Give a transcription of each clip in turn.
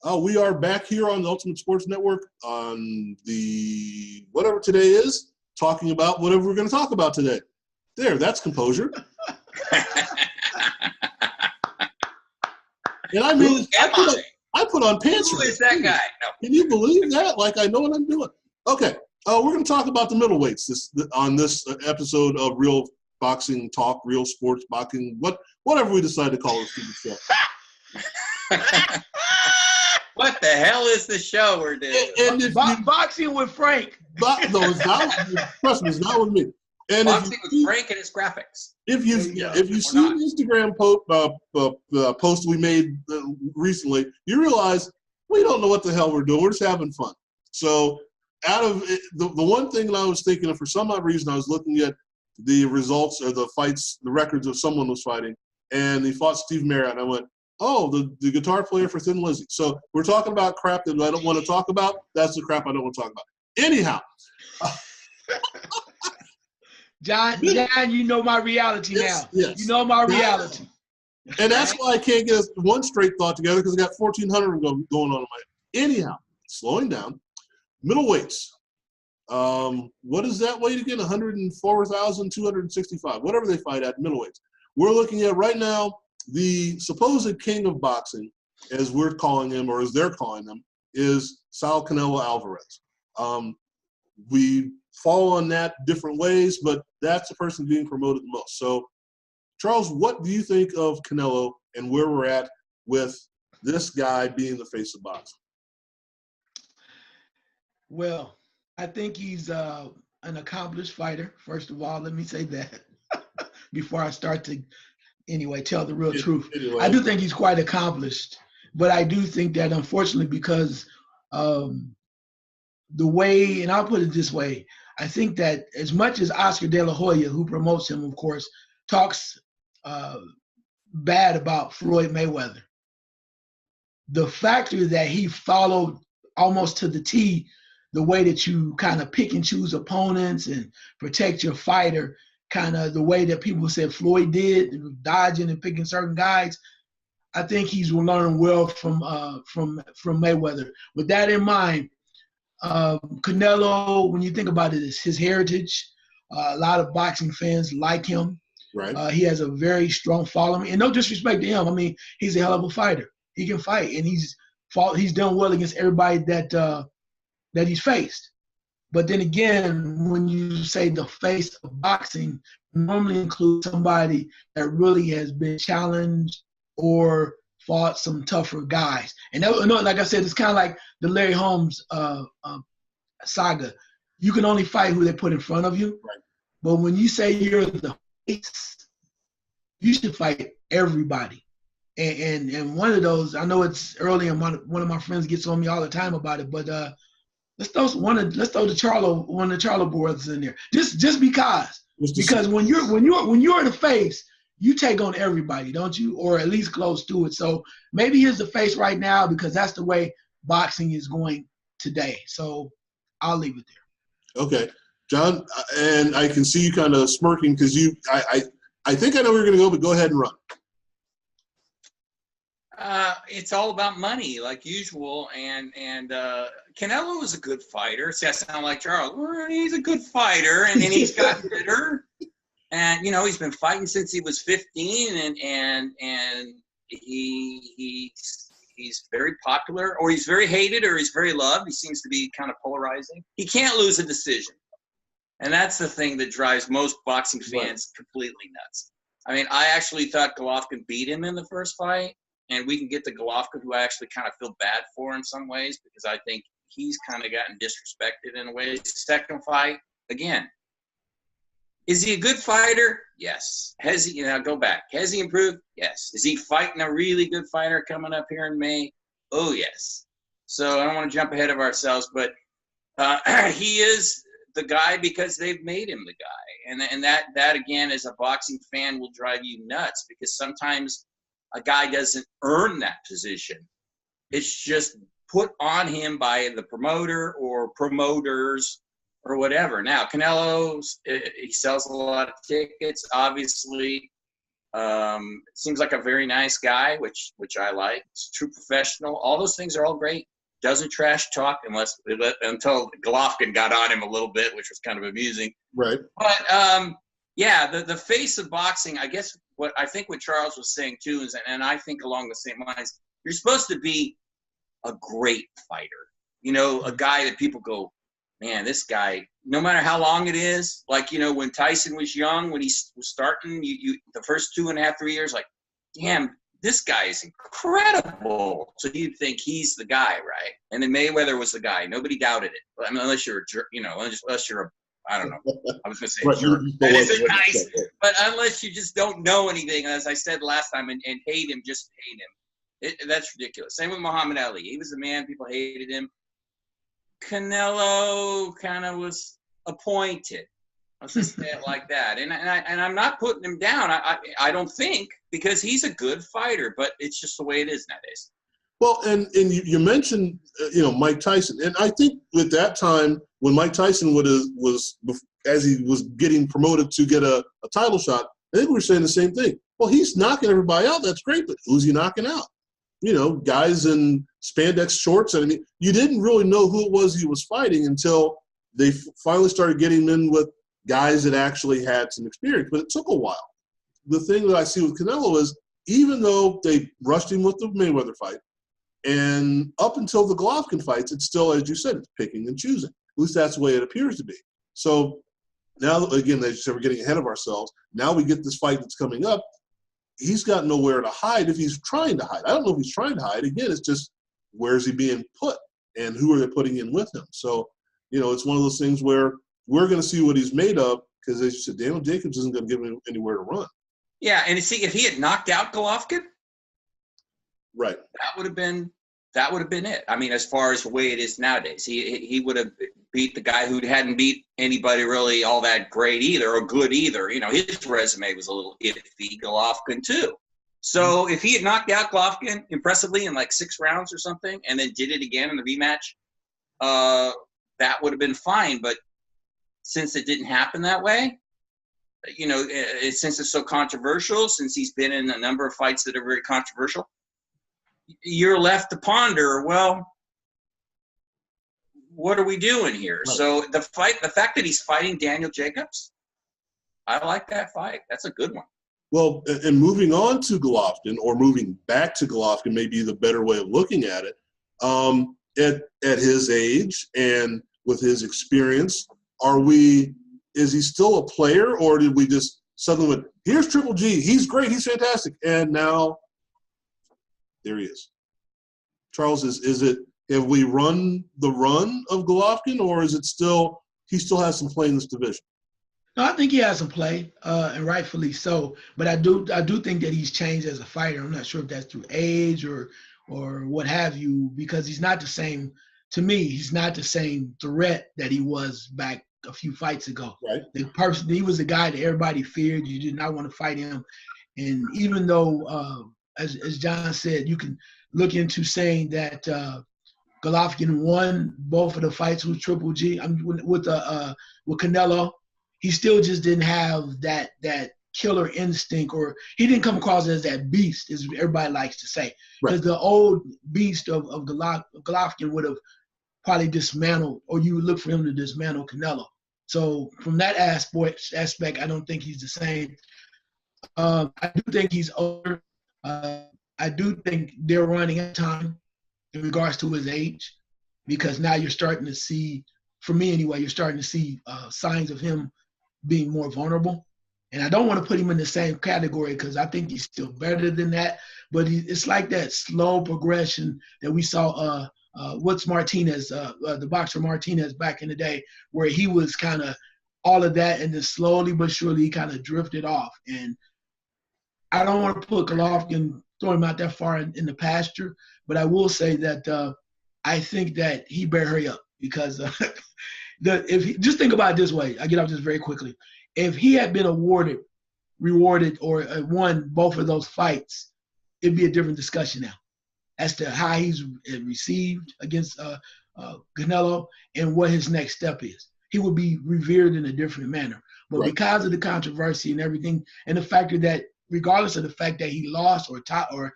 We are back here on the Ultimate Sports Network on the whatever today is, talking about whatever we're going to talk about today. There, that's composure. And I mean, I put on pants. Who is that guy? No. Can you believe that? Like, I know what I'm doing. Okay, we're going to talk about the middleweights on this episode of Real Boxing Talk, Real Sports Boxing, whatever we decide to call it. What the hell is the show we're doing? And boxing with Frank. No, it's not. Trust me, it's not with me. And boxing with Frank and his graphics. If you see the Instagram post we made recently, you realize we don't know what the hell we're doing. We're just having fun. So out of it, the one thing that I was thinking of, for some odd reason, I was looking at the results or the fights, the records of someone was fighting, and he fought Steve Marriott, and I went, oh, the guitar player for Thin Lizzy. So we're talking about crap that I don't want to talk about. That's the crap I don't want to talk about. Anyhow. John, you know my reality now. Yes. You know my reality. And that's why I can't get one straight thought together, because I got 1,400 going on in my head. Anyhow, slowing down. Middleweights. What is that weight again? 104,265. Whatever they fight at, middleweights. We're looking at right now the supposed king of boxing, as we're calling him, or as they're calling him, is Saul Canelo Alvarez. We fall on that different ways, but that's the person being promoted the most. So, Charles, what do you think of Canelo and where we're at with this guy being the face of boxing? Well, I think he's an accomplished fighter. First of all, let me say that before I start to, tell the real truth. Anyway. I do think he's quite accomplished, but I do think that, unfortunately, because the way, and I'll put it this way, I think that as much as Oscar De La Hoya, who promotes him, of course, talks bad about Floyd Mayweather, the factor that he followed almost to the T the way that you kind of pick and choose opponents and protect your fighter, kind of the way that people said Floyd did, dodging and picking certain guys, I think he's learned well from Mayweather. With that in mind, Canelo, when you think about it, is his heritage. A lot of boxing fans like him. Right. He has a very strong following, and no disrespect to him. I mean, he's a hell of a fighter. He can fight, and he's done well against everybody that he's faced. But then again, when you say the face of boxing, normally includes somebody that really has been challenged or fought some tougher guys. And that, like I said, it's kind of like the Larry Holmes saga. You can only fight who they put in front of you. Right. But when you say you're the face, you should fight everybody. And one of those, I know it's early, and one of my friends gets on me all the time about it, but let's throw one of the Charlo brothers in there. Just because when you're the face, you take on everybody, don't you? Or at least close to it. So maybe he's the face right now because that's the way boxing is going today. So I'll leave it there. Okay. John, and I can see you kind of smirking because I think I know where you're going to go, but go ahead and run. It's all about money, like usual, and Canelo is a good fighter. See, I sound like Charles. Well, he's a good fighter, and he's gotten better. And he's been fighting since he was 15, and he's very popular, or he's very hated, or he's very loved. He seems to be kind of polarizing. He can't lose a decision, and that's the thing that drives most boxing fans completely nuts. I mean, I actually thought Golovkin beat him in the first fight. And we can get to Golovkin, who I actually kind of feel bad for in some ways, because I think he's kind of gotten disrespected in a way. Second fight, again, is he a good fighter? Yes. Has he, go back. Has he improved? Yes. Is he fighting a really good fighter coming up here in May? Oh, yes. So I don't want to jump ahead of ourselves, but he is the guy because they've made him the guy. And that again, as a boxing fan, will drive you nuts, because sometimes a guy doesn't earn that position. It's just put on him by the promoter or promoters or whatever. Now, Canelo, he sells a lot of tickets. Obviously, Seems like a very nice guy, which I like. He's a true professional. All those things are all great. Doesn't trash talk until Golovkin got on him a little bit, which was kind of amusing. Right. But yeah, the face of boxing, I guess what Charles was saying too is, and I think along the same lines, you're supposed to be a great fighter. You know, a guy that people go, man, this guy, no matter how long it is, like, you know, when Tyson was young, when he was starting, you the first 2.5, 3 years, like, damn, this guy is incredible. So you'd think he's the guy, right? And then Mayweather was the guy. Nobody doubted it. I mean, unless you're a jerk, you know, unless you're a, I don't know. I was going to say jerk. That isn't nice. But unless you just don't know anything, as I said last time, and hate him, just hate him. That's ridiculous. Same with Muhammad Ali. He was the man. People hated him. Canelo kind of was appointed. Let's just say it like that. And I'm not putting him down. I don't think, because he's a good fighter, but it's just the way it is nowadays. Well, and you mentioned, you know, Mike Tyson. And I think at that time when Mike Tyson as he was getting promoted to get a title shot, I think we were saying the same thing. Well, he's knocking everybody out. That's great. But who's he knocking out? You know, guys in spandex shorts. I mean, you didn't really know who it was he was fighting until they finally started getting him in with guys that actually had some experience. But it took a while. The thing that I see with Canelo is, even though they rushed him with the Mayweather fight, and up until the Golovkin fights, it's still, as you said, it's picking and choosing. At least that's the way it appears to be. So now, again, as you said, we're getting ahead of ourselves. Now we get this fight that's coming up. He's got nowhere to hide if he's trying to hide. I don't know if he's trying to hide. Again, it's just, where's he being put and who are they putting in with him? So, you know, it's one of those things where we're going to see what he's made of, because as you said, Daniel Jacobs isn't going to give him anywhere to run. Yeah, and see, if he had knocked out Golovkin, right, that would have been it. I mean, as far as the way it is nowadays, he would have beat the guy who hadn't beat anybody really all that great either, or good either. You know, his resume was a little iffy, Golovkin too. So if he had knocked out Golovkin impressively in like 6 rounds or something, and then did it again in the rematch, that would have been fine. But since it didn't happen that way, you know, since it's so controversial, since he's been in a number of fights that are very controversial, you're left to ponder, well, what are we doing here? Right. So the fact that he's fighting Daniel Jacobs, I like that fight. That's a good one. Well, and moving on to Golovkin, or moving back to Golovkin, may be the better way of looking at it. At his age and with his experience, is he still a player, or did we just suddenly went, here's Triple G, he's great, he's fantastic, and now there he is? Charles, have we run the run of Golovkin, or is it still, he still has some play in this division? No, I think he has some play, and rightfully so. But I do think that he's changed as a fighter. I'm not sure if that's through age or what have you, because he's not the same. To me, he's not the same threat that he was back a few fights ago. Right. He was the guy that everybody feared. You did not want to fight him. And even though, as John said, you can look into saying that Golovkin won both of the fights with Triple G. With Canelo, he still just didn't have that killer instinct, or he didn't come across as that beast, as everybody likes to say. Because the old beast of Golovkin would have probably dismantled, or you would look for him to dismantle Canelo. So from that aspect, I don't think he's the same. I do think he's older. I do think they're running out of time in regards to his age, because now you're starting to see, for me anyway, you're starting to see signs of him being more vulnerable. And I don't want to put him in the same category, because I think he's still better than that. But it's like that slow progression that we saw Martinez, the boxer Martinez back in the day, where he was kind of all of that, and then slowly but surely he kind of drifted off. And I don't want to put Golovkin, throw him out that far in the pasture, but I will say that I think that he better hurry up, because just think about it this way. I get off this very quickly. If he had been rewarded, or won both of those fights, it'd be a different discussion now as to how he's received against Canelo and what his next step is. He would be revered in a different manner. But because of the controversy and everything, and the factor that regardless of the fact that he lost or tied or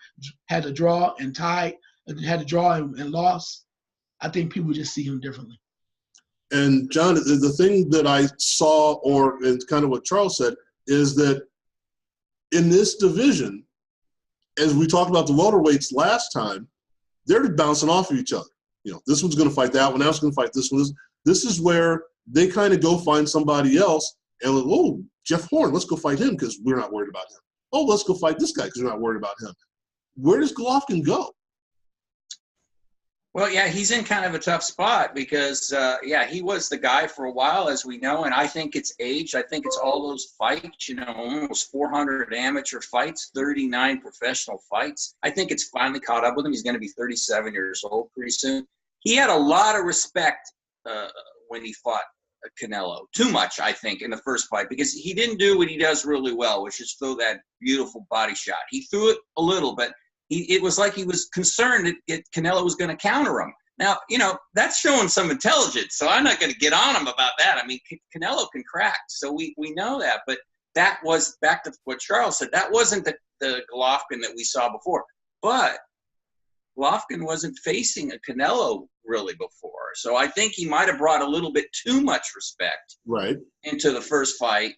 had to draw and tied, had to draw and lost, I think people just see him differently. And John, the thing that I saw, or it's kind of what Charles said, is that in this division, as we talked about the welterweights last time, they're bouncing off of each other. You know, this one's going to fight that one, that one's going to fight this one. This is where they kind of go find somebody else and, oh, Jeff Horn, let's go fight him because we're not worried about him. Oh, let's go fight this guy because we're not worried about him. Where does Golovkin go? Well, yeah, he's in kind of a tough spot because, he was the guy for a while, as we know, and I think it's age. I think it's all those fights, almost 400 amateur fights, 39 professional fights. I think it's finally caught up with him. He's going to be 37 years old pretty soon. He had a lot of respect when he fought Canelo. Too much, I think, in the first fight because he didn't do what he does really well, which is throw that beautiful body shot. He threw it a little, but it was like he was concerned that Canelo was going to counter him. Now, that's showing some intelligence, so I'm not going to get on him about that. I mean, Canelo can crack, so we know that. But that was, back to what Charles said, that wasn't the Golovkin that we saw before. But Golovkin wasn't facing a Canelo really before. So I think he might have brought a little bit too much respect into the first fight.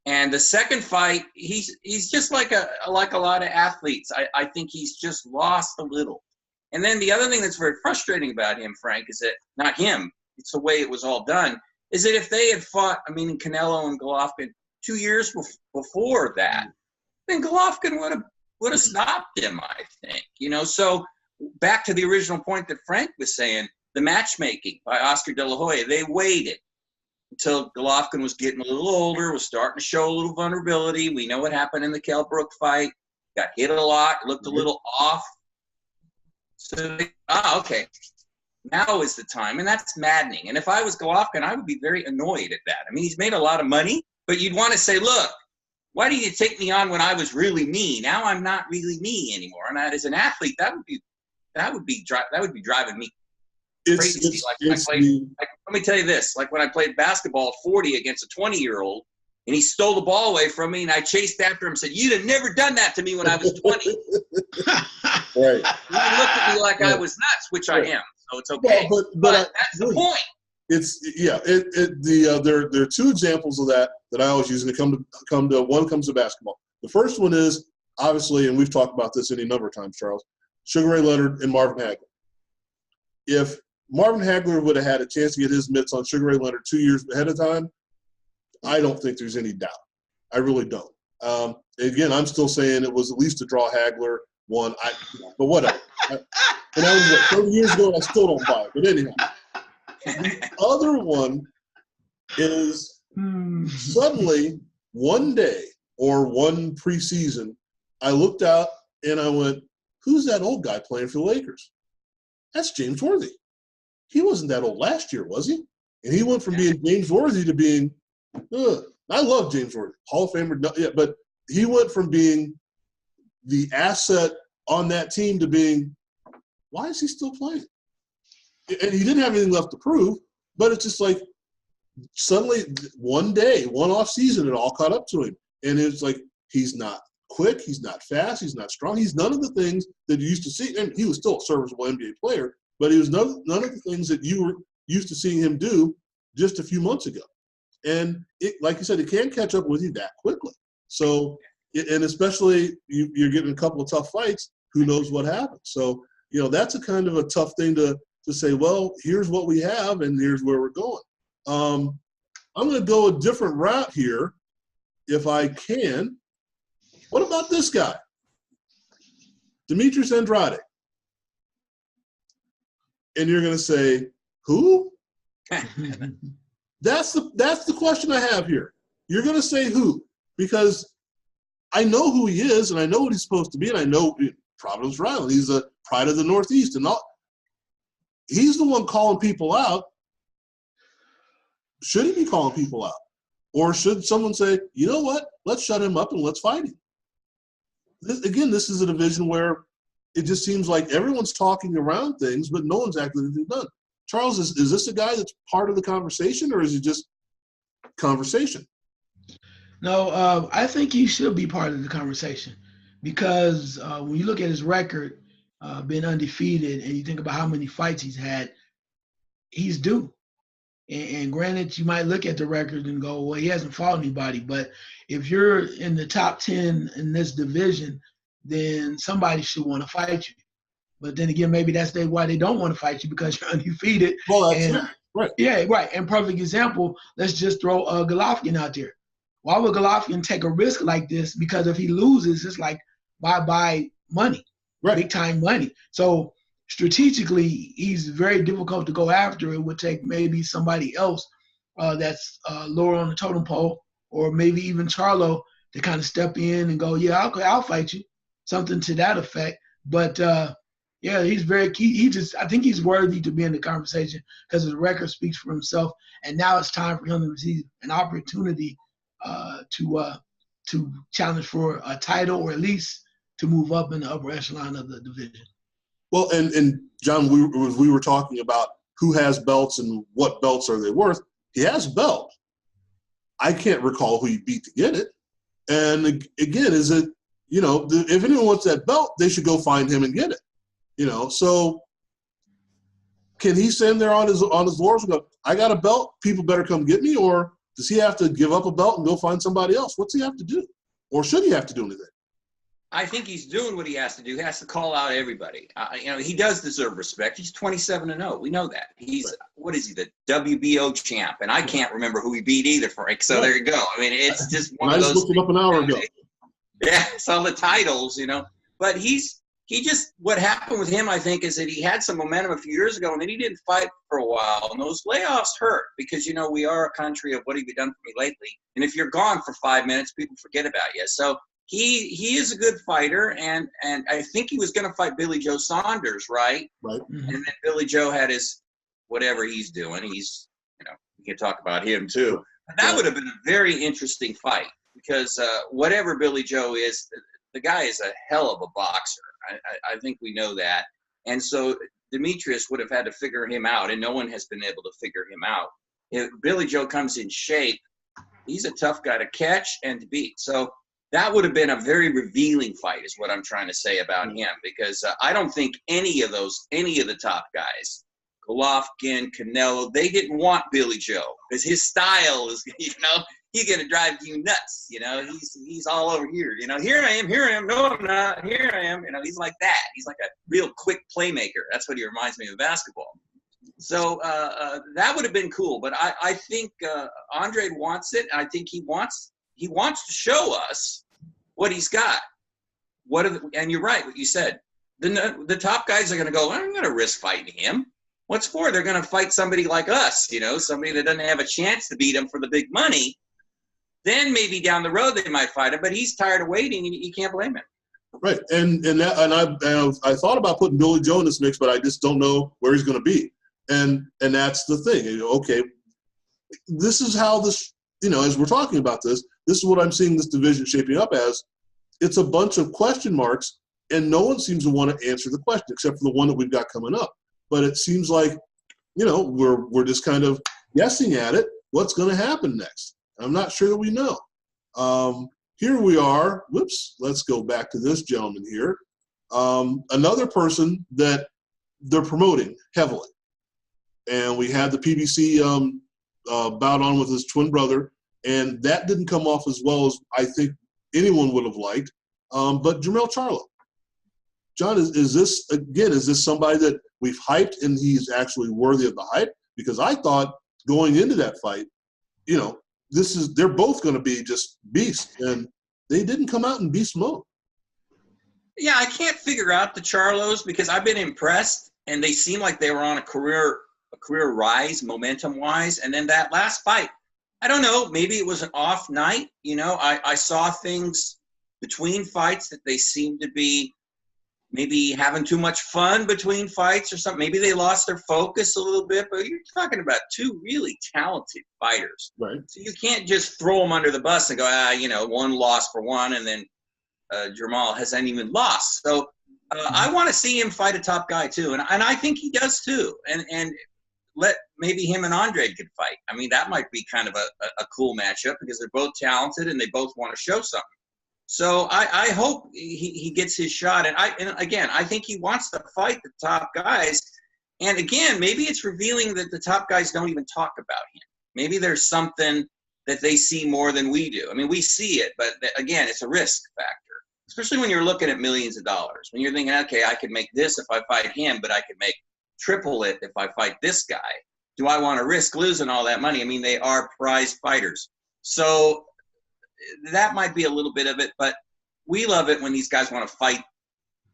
And the second fight, he's just like a lot of athletes. I think he's just lost a little. And then the other thing that's very frustrating about him, Frank, is that, not him, it's the way it was all done, is that if they had fought, Canelo and Golovkin 2 years before that, then Golovkin would have stopped him, I think. So back to the original point that Frank was saying, the matchmaking by Oscar De La Hoya, they waited until Golovkin was getting a little older, was starting to show a little vulnerability. We know what happened in the Kell Brook fight. Got hit a lot, looked a little off. So, okay, now is the time. And that's maddening. And if I was Golovkin, I would be very annoyed at that. He's made a lot of money, but you'd want to say, look, why didn't you take me on when I was really me? Now I'm not really me anymore. And as an athlete, that would be driving me crazy. Let me tell you this, like when I played basketball at 40 against a 20-year-old, and he stole the ball away from me, and I chased after him and said, you'd have never done that to me when I was 20. Right. He looked at me like I was nuts, which I am, so it's okay. Well, but that's the point. There are two examples of that I always use, and it comes to basketball. The first one is, obviously, and we've talked about this any number of times, Charles, Sugar Ray Leonard and Marvin Hagler. If Marvin Hagler would have had a chance to get his mitts on Sugar Ray Leonard 2 years ahead of time, I don't think there's any doubt. I really don't. Again, I'm still saying it was at least a draw. Hagler won. But whatever. And that was 30 years ago, and I still don't buy it. But anyhow, the other one is suddenly one day or one preseason, I looked out and I went, who's that old guy playing for the Lakers? That's James Worthy. He wasn't that old last year, was he? And he went from being James Worthy to being, I love James Worthy, Hall of Famer, but he went from being the asset on that team to being, why is he still playing? And he didn't have anything left to prove, but it's just like suddenly one day, one off season, it all caught up to him. And it's like he's not quick, he's not fast, he's not strong. He's none of the things that you used to see. And he was still a serviceable NBA player, but he was none of the things that you were used to seeing him do just a few months ago. And like you said, it can't catch up with you that quickly. So, and especially you're getting a couple of tough fights, who knows what happens. So, that's a kind of a tough thing to say, well, here's what we have and here's where we're going. I'm going to go a different route here if I can. What about this guy? Demetrius Andrade. And you're going to say, who? That's the question I have here. You're going to say who? Because I know who he is, and I know what he's supposed to be, and I know Providence, Rhode Island. He's a pride of the Northeast, and all. He's the one calling people out. Should he be calling people out? Or should someone say, you know what, let's shut him up and let's fight him? This is a division where it just seems like everyone's talking around things, but no one's actually anything done. Charles, is this a guy that's part of the conversation, or is it just conversation? No, I think he should be part of the conversation because when you look at his record, being undefeated, and you think about how many fights he's had, he's due. And granted, you might look at the record and go, well, he hasn't fought anybody. But if you're in the top 10 in this division, then somebody should want to fight you. But then again, maybe that's why they don't want to fight you because you're undefeated. Well, that's and right. Yeah, right. And perfect example, let's just throw Golovkin out there. Why would Golovkin take a risk like this? Because if he loses, it's like bye-bye money, right. Big time money. So strategically, he's very difficult to go after. It would take maybe somebody else that's lower on the totem pole, or maybe even Charlo to kind of step in and go, yeah, I'll fight you, something to that effect. But yeah, he's very key. I think he's worthy to be in the conversation because his record speaks for himself. And now it's time for him to receive an opportunity to challenge for a title, or at least to move up in the upper echelon of the division. Well, and John, we were talking about who has belts and what belts are they worth. He has a belt. I can't recall who he beat to get it. And again, is it, if anyone wants that belt, they should go find him and get it. So can he stand there on his laurels and go, I got a belt, people better come get me? Or does he have to give up a belt and go find somebody else? What's he have to do? Or should he have to do anything? I think he's doing what he has to do. He has to call out everybody. He does deserve respect. He's 27-0. We know that. He's, right. What is he, the WBO champ? And I can't remember who he beat either, Frank. So there you go. I mean, it's just one of those. I just looked it up an hour ago. Yeah, it's all the titles, But what happened with him, I think, is that he had some momentum a few years ago, and then he didn't fight for a while. And those layoffs hurt because, we are a country of what have you done for me lately? And if you're gone for 5 minutes, people forget about you. So he is a good fighter, and I think he was going to fight Billy Joe Saunders, right? Right. Mm-hmm. And then Billy Joe had his whatever he's doing. He's, we can talk about him too. But that would have been a very interesting fight because whatever Billy Joe is, the guy is a hell of a boxer. I think we know that. And so Demetrius would have had to figure him out, and no one has been able to figure him out. If Billy Joe comes in shape, he's a tough guy to catch and to beat. So that would have been a very revealing fight is what I'm trying to say about him, because I don't think any of the top guys, Golovkin, Canelo, they didn't want Billy Joe because his style is, he's going to drive you nuts. He's all over here. Here I am. No, I'm not. Here I am. He's like that. He's like a real quick playmaker. That's what he reminds me of basketball. So that would have been cool. But I think Andre wants it. I think he wants to show us what he's got. And you're right, what you said. The top guys are going to go, I'm going to risk fighting him. What's for? They're going to fight somebody like us, somebody that doesn't have a chance to beat him for the big money. Then maybe down the road they might fight him, but he's tired of waiting, and you can't blame him. Right, and I thought about putting Billy Joe in this mix, but I just don't know where he's going to be, and that's the thing. Okay, this is how this, as we're talking about this is what I'm seeing this division shaping up as. It's a bunch of question marks, and no one seems to want to answer the question except for the one that we've got coming up. But it seems like, we're just kind of guessing at it. What's going to happen next? I'm not sure that we know. Here we are. Whoops. Let's go back to this gentleman here. Another person that they're promoting heavily. And we had the PBC bout on with his twin brother, and that didn't come off as well as I think anyone would have liked. But Jermell Charlo. John, is this somebody that we've hyped and he's actually worthy of the hype? Because I thought going into that fight, they're both going to be just beasts, and they didn't come out in beast mode. Yeah, I can't figure out the Charlos because I've been impressed, and they seem like they were on a career rise, momentum-wise. And then that last fight, I don't know, maybe it was an off night. I saw things between fights that they seemed to be maybe having too much fun between fights or something. Maybe they lost their focus a little bit, but you're talking about two really talented fighters. Right. So you can't just throw them under the bus and go, one loss for one, and then Jermell hasn't even lost. So I want to see him fight a top guy too, and I think he does too. And maybe him and Andre could fight. I mean, that might be kind of a cool matchup because they're both talented and they both want to show something. So I hope he gets his shot. And again, I think he wants to fight the top guys. And again, maybe it's revealing that the top guys don't even talk about him. Maybe there's something that they see more than we do. I mean, we see it, but again, it's a risk factor, especially when you're looking at millions of dollars. When you're thinking, okay, I could make this if I fight him, but I could make triple it if I fight this guy. Do I want to risk losing all that money? I mean, they are prize fighters. So that might be a little bit of it, but we love it when these guys want to fight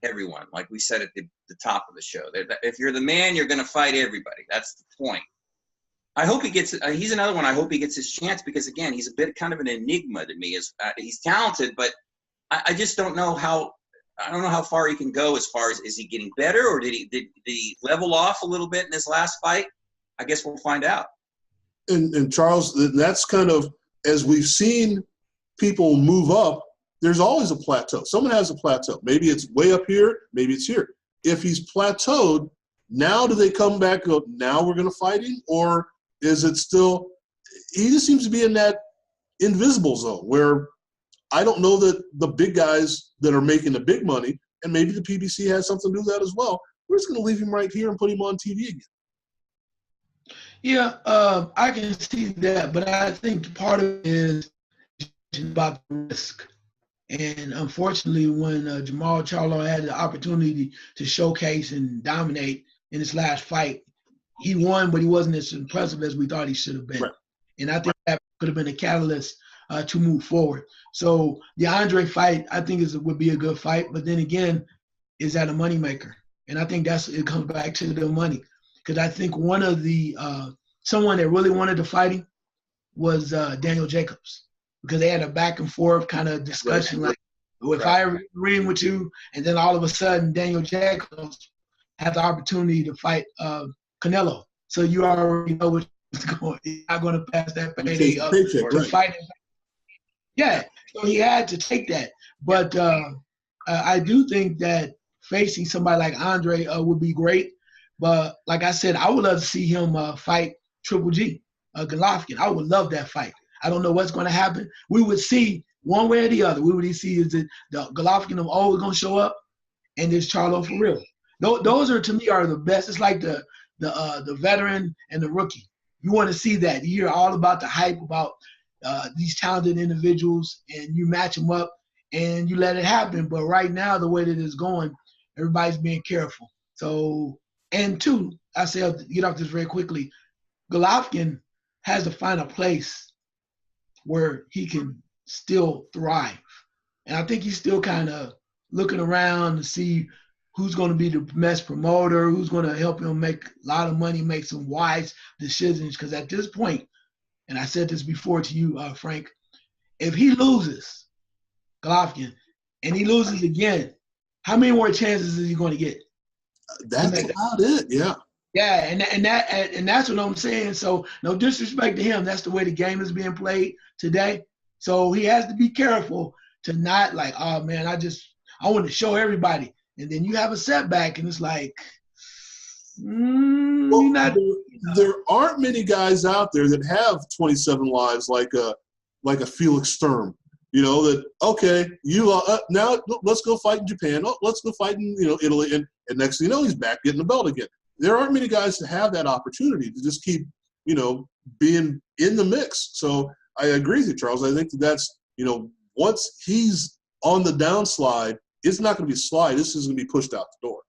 everyone. Like we said at the top of the show, if you're the man, you're going to fight everybody. That's the point. I hope he gets. He's another one. I hope he gets his chance because again, he's a bit kind of an enigma to me. He's talented, but I just don't know how. I don't know how far he can go. As far as is he getting better, or did he level off a little bit in his last fight? I guess we'll find out. And Charles, that's kind of as we've seen people move up. There's always a plateau. Someone has a plateau. Maybe it's way up here. Maybe it's here. If he's plateaued, now do they come back and go, now we're going to fight him? Or is it still – he just seems to be in that invisible zone where I don't know that the big guys that are making the big money, and maybe the PBC has something to do with that as well, we're just going to leave him right here and put him on TV again. Yeah, I can see that, but I think part of it is about the risk. And unfortunately, when Jamal Charlo had the opportunity to showcase and dominate in his last fight, he won, but he wasn't as impressive as we thought he should have been. Right. And I think that could have been a catalyst to move forward. So the Andre fight, I think would be a good fight. But then again, is that a moneymaker? And I think it comes back to the money. Because I think one of the someone that really wanted to fight him was Daniel Jacobs. Because they had a back and forth kind of discussion, like, if I ring with you, and then all of a sudden Daniel Jacobs had the opportunity to fight Canelo. So you already know what's going. He's not going to pass that payday up to fight him. Yeah, so he had to take that. But I do think that facing somebody like Andre would be great. But like I said, I would love to see him fight Triple G, Golovkin. I would love that fight. I don't know what's going to happen. We would see one way or the other. We would see is that the Golovkin of old going to show up, and there's Charlo for real. Those are to me are the best. It's like the veteran and the rookie. You want to see that. You hear all about the hype about these talented individuals, and you match them up, and you let it happen. But right now, the way that it's going, everybody's being careful. So, and two, I say, I'll get off this very quickly. Golovkin has to find a place where he can still thrive. And I think he's still kind of looking around to see who's going to be the best promoter, who's going to help him make a lot of money, make some wise decisions. Because at this point, and I said this before to you, Frank, if he loses, Golovkin, and he loses again, how many more chances is he going to get? That's about it, yeah. Yeah, and that's what I'm saying. So no disrespect to him. That's the way the game is being played today. So he has to be careful to not like, oh man, I want to show everybody. And then you have a setback, and it's like, there aren't many guys out there that have 27 lives like a Felix Sturm. You know that okay, you now let's go fight in Japan. Oh, let's go fight in Italy, and next thing you know, he's back getting the belt again. There aren't many guys that have that opportunity to just keep, being in the mix. So I agree with you, Charles. I think that's, once he's on the downslide, it's not going to be a slide. This is going to be pushed out the door.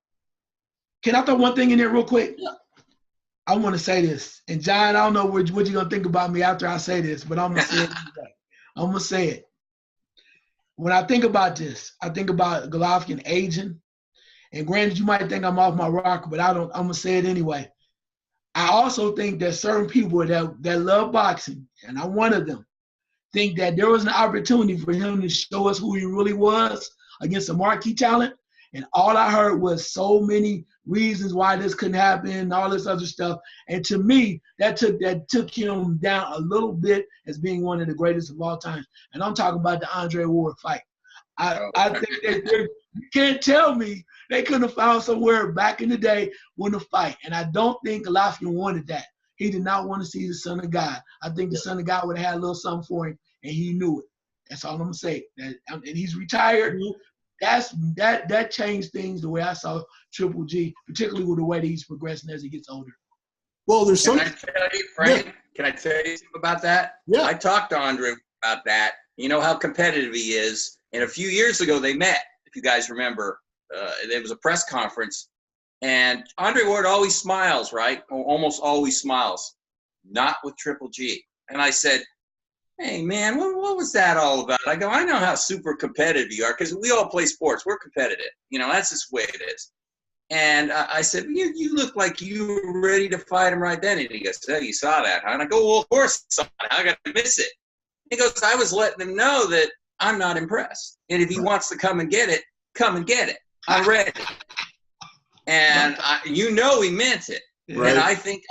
Can I throw one thing in there real quick? Yeah. I want to say this. And, John, I don't know what you're going to think about me after I say this, but I'm going to say it anyway. I'm going to say it. When I think about this, I think about Golovkin aging. And granted, you might think I'm off my rocker, but I'm going to say it anyway. I also think that certain people that love boxing, and I'm one of them, think that there was an opportunity for him to show us who he really was against a marquee talent. And all I heard was so many reasons why this couldn't happen and all this other stuff. And to me, that took him down a little bit as being one of the greatest of all time. And I'm talking about the Andre Ward fight. I think that you can't tell me they couldn't have found somewhere back in the day when to fight. And I don't think Golovkin wanted that. He did not want to see the Son of God. I think the Son of God would have had a little something for him, and he knew it. That's all I'm gonna say. And he's retired. That changed things the way I saw Triple G, particularly with the way that he's progressing as he gets older. Well, there's Can something. I tell you, Frank? Can I tell you something about that? Yeah. I talked to Andre about that. You know how competitive he is. And a few years ago, they met. If you guys remember, there was a press conference, and Andre Ward always smiles, right? Or almost always smiles. Not with Triple G. And I said, hey, man, what was that all about? I go, I know how super competitive you are, because we all play sports. We're competitive. You know, that's just the way it is. And I said, you look like you were ready to fight him right then. And he goes, oh, you saw that, huh? And I go, well, of course I saw it. How could I miss it? He goes, I was letting him know that I'm not impressed. And if he wants to come and get it, come and get it. I'm ready. And you know he meant it. Right. And I think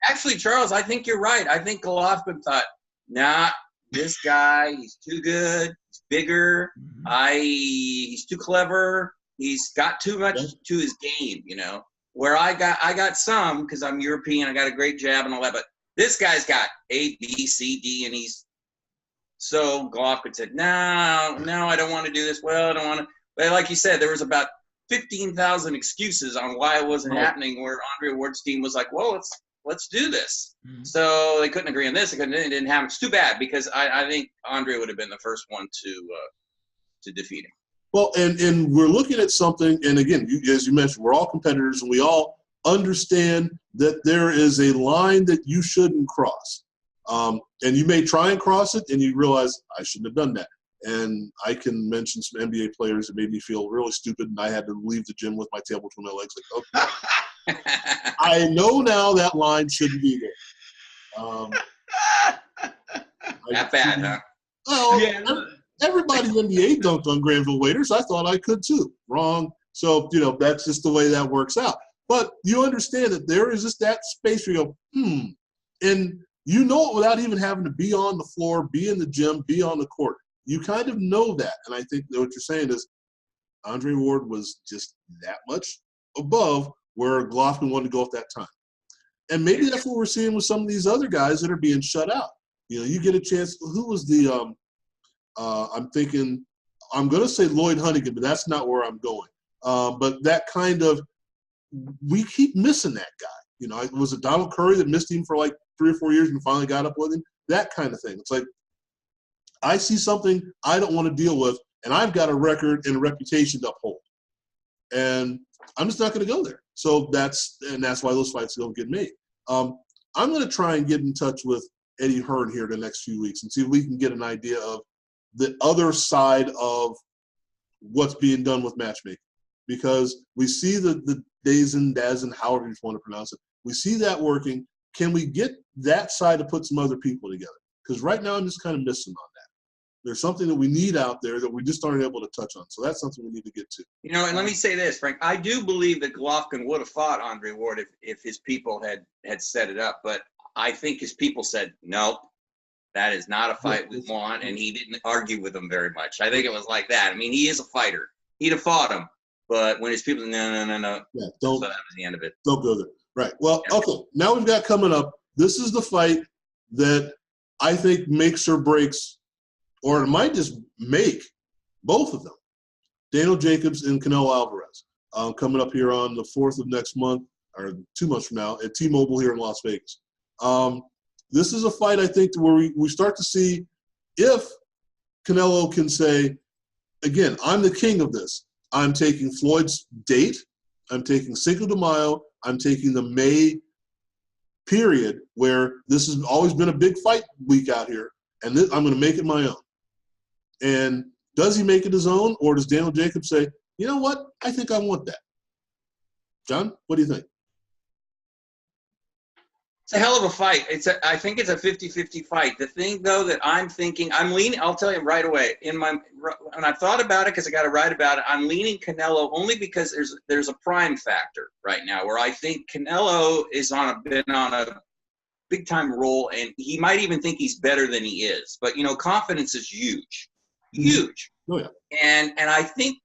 actually, Charles, I think you're right. I think Golovkin thought, nah, this guy, he's too good. He's bigger. He's too clever. He's got too much to his game, you know. Where I got some, because I'm European, I got a great jab and all that, but this guy's got A, B, C, D, and he's so Golovkin said, no, I don't want to do this. Well, I don't want to. But like you said, there was about 15,000 excuses on why it wasn't happening, where Andre Ward's team was like, well, let's do this. So they couldn't agree on this. It didn't happen. It's too bad, because I think Andre would have been the first one to defeat him. Well, and we're looking at something, and again, as you mentioned, we're all competitors, and we all understand that there is a line that you shouldn't cross. And you may try and cross it, and you realize, I shouldn't have done that. And I can mention some NBA players that made me feel really stupid, and I had to leave the gym with my tail between my legs. Like, okay, I know now that line shouldn't be there. Not bad, huh? Well, yeah. Everybody in the NBA dunked on Granville Waiters. I thought I could too. Wrong. So, you know, that's just the way that works out. But you understand that there is just that space where you go, and you know it without even having to be on the floor, be in the gym, be on the court. You kind of know that. And I think that what you're saying is Andre Ward was just that much above where Golovkin wanted to go at that time. And maybe that's what we're seeing with some of these other guys that are being shut out. You know, you get a chance. Who was the I'm thinking, I'm going to say Lloyd Hunnigan, but that's not where I'm going. But that kind of, we keep missing that guy. You know, was it Donald Curry that missed him for like 3 or 4 years and finally got up with him? That kind of thing. It's like, I see something I don't want to deal with, and I've got a record and a reputation to uphold. And I'm just not going to go there. So that's why those fights don't get made. I'm going to try and get in touch with Eddie Hearn here the next few weeks and see if we can get an idea of the other side of what's being done with matchmaking, because we see the Dazen, however you want to pronounce it. We see that working. Can we get that side to put some other people together? Because right now I'm just kind of missing on that. There's something that we need out there that we just aren't able to touch on. So that's something we need to get to. You know, and let me say this, Frank. I do believe that Golovkin would have fought Andre Ward if his people had set it up. But I think his people said, nope. That is not a fight we want, and he didn't argue with them very much. I think it was like that. I mean, he is a fighter. He'd have fought him, but when his people, no. Yeah, so that was the end of it. Don't go there. Right. Well, okay. Now we've got coming up. This is the fight that I think makes or breaks, or it might just make both of them. Daniel Jacobs and Canelo Alvarez coming up here on the 4th of next month, or 2 months from now, at T-Mobile here in Las Vegas. This is a fight, I think, where we start to see if Canelo can say, again, I'm the king of this. I'm taking Floyd's date. I'm taking Cinco de Mayo. I'm taking the May period where this has always been a big fight week out here, and I'm going to make it my own. And does he make it his own, or does Daniel Jacobs say, you know what, I think I want that? John, what do you think? It's a hell of a fight. I think it's a 50-50 fight. The thing, though, that I'm thinking, I'm leaning, I'll tell you right away, when I thought about it, because I got to write about it, I'm leaning Canelo only because there's a prime factor right now where I think Canelo is been on a big-time roll, and he might even think he's better than he is. But, you know, confidence is huge. Huge. Oh, yeah. And I think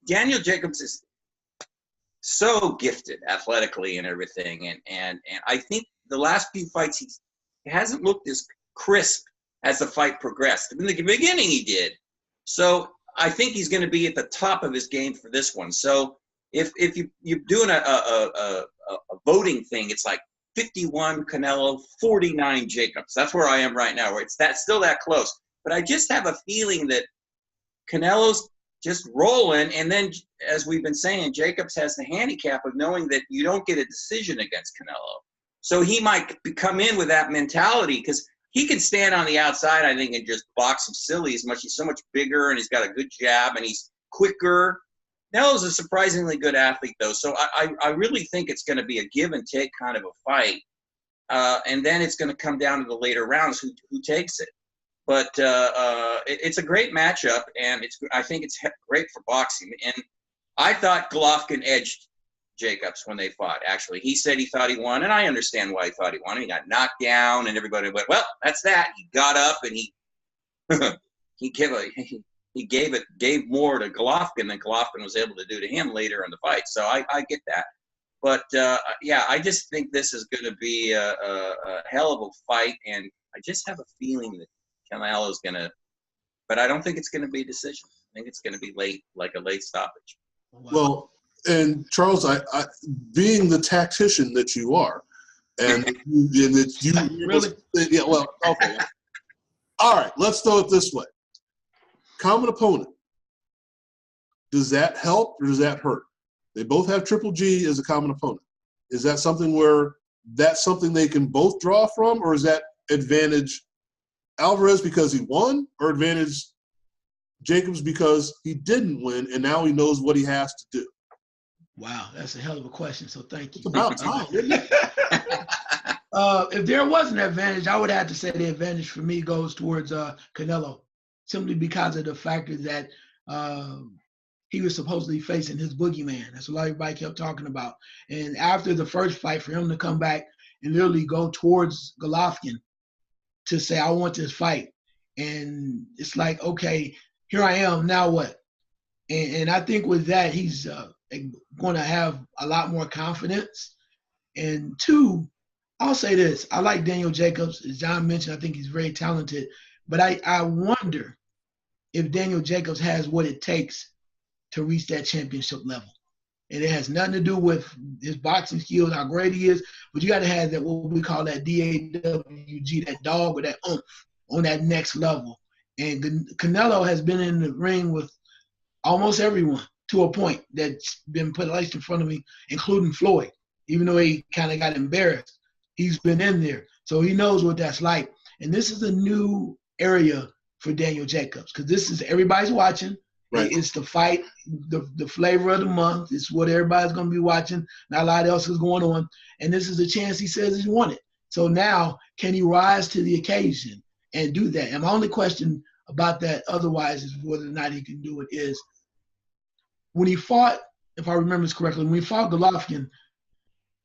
Daniel Jacobs is so gifted athletically and everything, and I think the last few fights, he hasn't looked as crisp as the fight progressed. In the beginning, he did. So I think he's going to be at the top of his game for this one. So if you're doing a voting thing, it's like 51 Canelo, 49 Jacobs. That's where I am right now, where it's still that close. But I just have a feeling that Canelo's just rolling, and then, as we've been saying, Jacobs has the handicap of knowing that you don't get a decision against Canelo. So he might come in with that mentality, because he can stand on the outside, I think, and just box him silly as much. He's so much bigger, and he's got a good jab, and he's quicker. Canelo's a surprisingly good athlete, though. So I really think it's going to be a give-and-take kind of a fight. And then it's going to come down to the later rounds who takes it. But it's a great matchup, and I think it's great for boxing. And I thought Golovkin edged Jacobs when they fought, actually. He said he thought he won, and I understand why he thought he won. He got knocked down, and everybody went, well, that's that. He got up, and he gave more to Golovkin than Golovkin was able to do to him later in the fight. So I get that. But, yeah, I just think this is going to be a hell of a fight, and I just have a feeling that Canelo's going to – but I don't think it's going to be a decision. I think it's going to be late, like a late stoppage. Wow. Well, and Charles, I being the tactician that you are, and that you really, yeah, well, okay, all right. Let's throw it this way: common opponent. Does that help or does that hurt? They both have Triple G as a common opponent. Is that something where that's something they can both draw from, or is that advantage Alvarez because he won, or advantage Jacobs because he didn't win and now he knows what he has to do? Wow, that's a hell of a question. So thank you. It's about time, isn't it? If there was an advantage, I would have to say the advantage for me goes towards Canelo, simply because of the factor that he was supposedly facing his boogeyman. That's what everybody kept talking about. And after the first fight, for him to come back and literally go towards Golovkin to say, I want this fight. And it's like, okay, here I am, now what? And I think with that, he's going to have a lot more confidence. And two, I'll say this. I like Daniel Jacobs. As John mentioned, I think he's very talented. But I wonder if Daniel Jacobs has what it takes to reach that championship level. And it has nothing to do with his boxing skills, how great he is, but you got to have that, what we call that DAWG, that dog or that oomph on that next level. And Canelo has been in the ring with almost everyone to a point that's been placed in front of me, including Floyd. Even though he kind of got embarrassed, he's been in there. So he knows what that's like. And this is a new area for Daniel Jacobs, because this is, everybody's watching. Right. It's the fight, the flavor of the month. It's what everybody's going to be watching. Not a lot else is going on. And this is a chance he says he wanted. So now, can he rise to the occasion and do that? And my only question about that otherwise is whether or not he can do it is, when he fought, if I remember this correctly, when he fought Golovkin,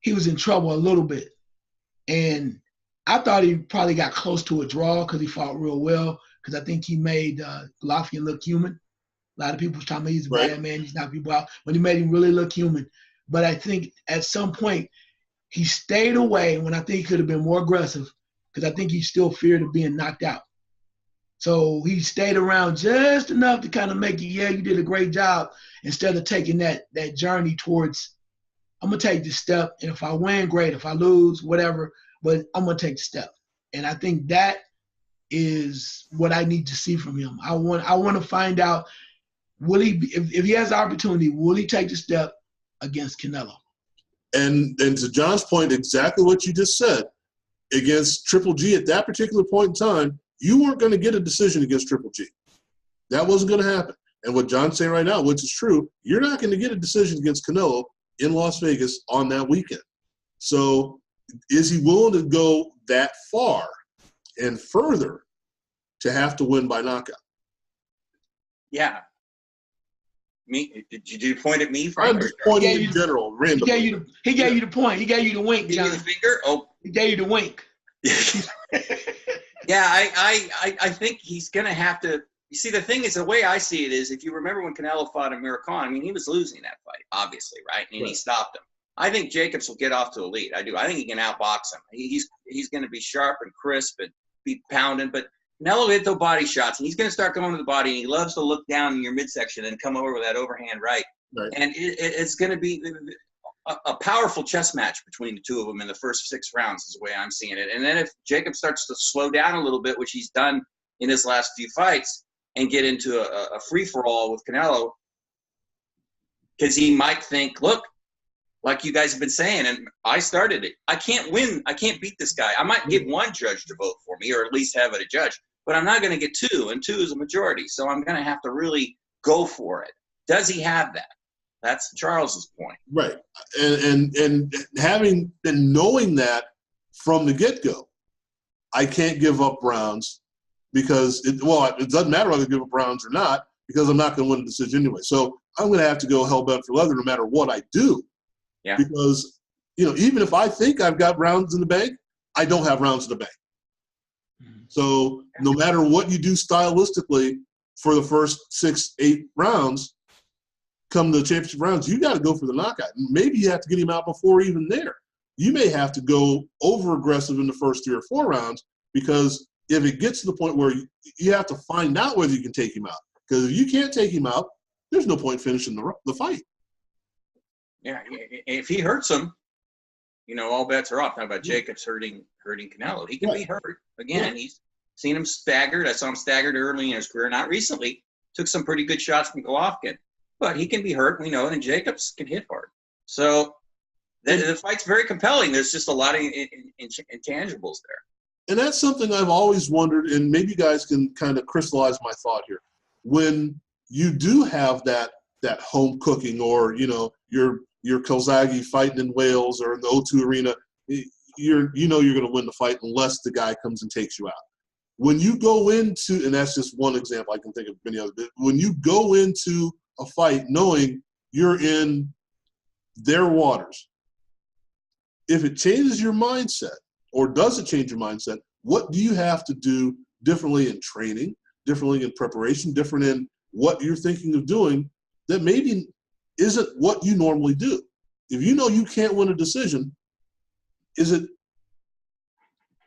he was in trouble a little bit. And I thought he probably got close to a draw because he fought real well, because I think he made Golovkin look human. A lot of people talking about he's a bad man, he's knocking people out, but he made him really look human. But I think at some point he stayed away when I think he could have been more aggressive, because I think he still feared of being knocked out. So he stayed around just enough to kind of make it, yeah, you did a great job, instead of taking that journey towards, I'm going to take this step, and if I win, great. If I lose, whatever, but I'm going to take the step. And I think that is what I need to see from him. I want to find out, will he, if he has the opportunity, will he take the step against Canelo? And to John's point, exactly what you just said, against Triple G at that particular point in time, you weren't going to get a decision against Triple G. That wasn't going to happen. And what John's saying right now, which is true, you're not going to get a decision against Canelo in Las Vegas on that weekend. So is he willing to go that far and further to have to win by knockout? Yeah. Me? Did you point at me? Frank? I'm just pointing in general, randomly. He gave you the point. He gave you the wink, John. Give you the finger? Oh. He gave you the wink. Yeah, I think he's going to have to – you see, the thing is, the way I see it is, if you remember when Canelo fought Amir Khan, I mean, he was losing that fight, obviously, right? And he stopped him. I think Jacobs will get off to a lead. I do. I think he can outbox him. He's going to be sharp and crisp and be pounding. But Canelo hit those body shots, and he's going to start going to the body. And he loves to look down in your midsection and come over with that overhand right. And it's going to be a powerful chess match between the two of them in the first 6 rounds is the way I'm seeing it. And then if Jacob starts to slow down a little bit, which he's done in his last few fights, and get into a free-for-all with Canelo, because he might think, look, like you guys have been saying, and I started it, I can't win. I can't beat this guy. I might get one judge to vote for me or at least have it a judge, but I'm not going to get 2, and 2 is a majority. So I'm going to have to really go for it. Does he have that? That's Charles's point. Right. And having been knowing that from the get-go, I can't give up rounds because, it doesn't matter whether I give up rounds or not because I'm not going to win a decision anyway. So I'm going to have to go hell-bent for leather no matter what I do. Yeah. Because, even if I think I've got rounds in the bank, I don't have rounds in the bank. So no matter what you do stylistically for the first 6, 8 rounds, come the championship rounds, you got to go for the knockout. Maybe you have to get him out before even there. You may have to go over-aggressive in the first 3 or 4 rounds because if it gets to the point where you have to find out whether you can take him out. Because if you can't take him out, there's no point finishing the fight. Yeah, if he hurts him, all bets are off. How about Jacobs hurting Canelo? He can be hurt. Again, he's seen him staggered. I saw him staggered early in his career, not recently. Took some pretty good shots from Golovkin. But he can be hurt, we know, and Jacobs can hit hard. So the fight's very compelling. There's just a lot of intangibles there. And that's something I've always wondered, and maybe you guys can kind of crystallize my thought here. When you do have that home cooking or, your Kilzagi fighting in Wales or in the O2 Arena, you're going to win the fight unless the guy comes and takes you out. When you go into, and that's just one example, I can think of many others, but when you go into a fight knowing you're in their waters, if it changes your mindset or doesn't change your mindset, what do you have to do differently in training, differently in preparation, different in what you're thinking of doing that maybe isn't what you normally do? If you know you can't win a decision,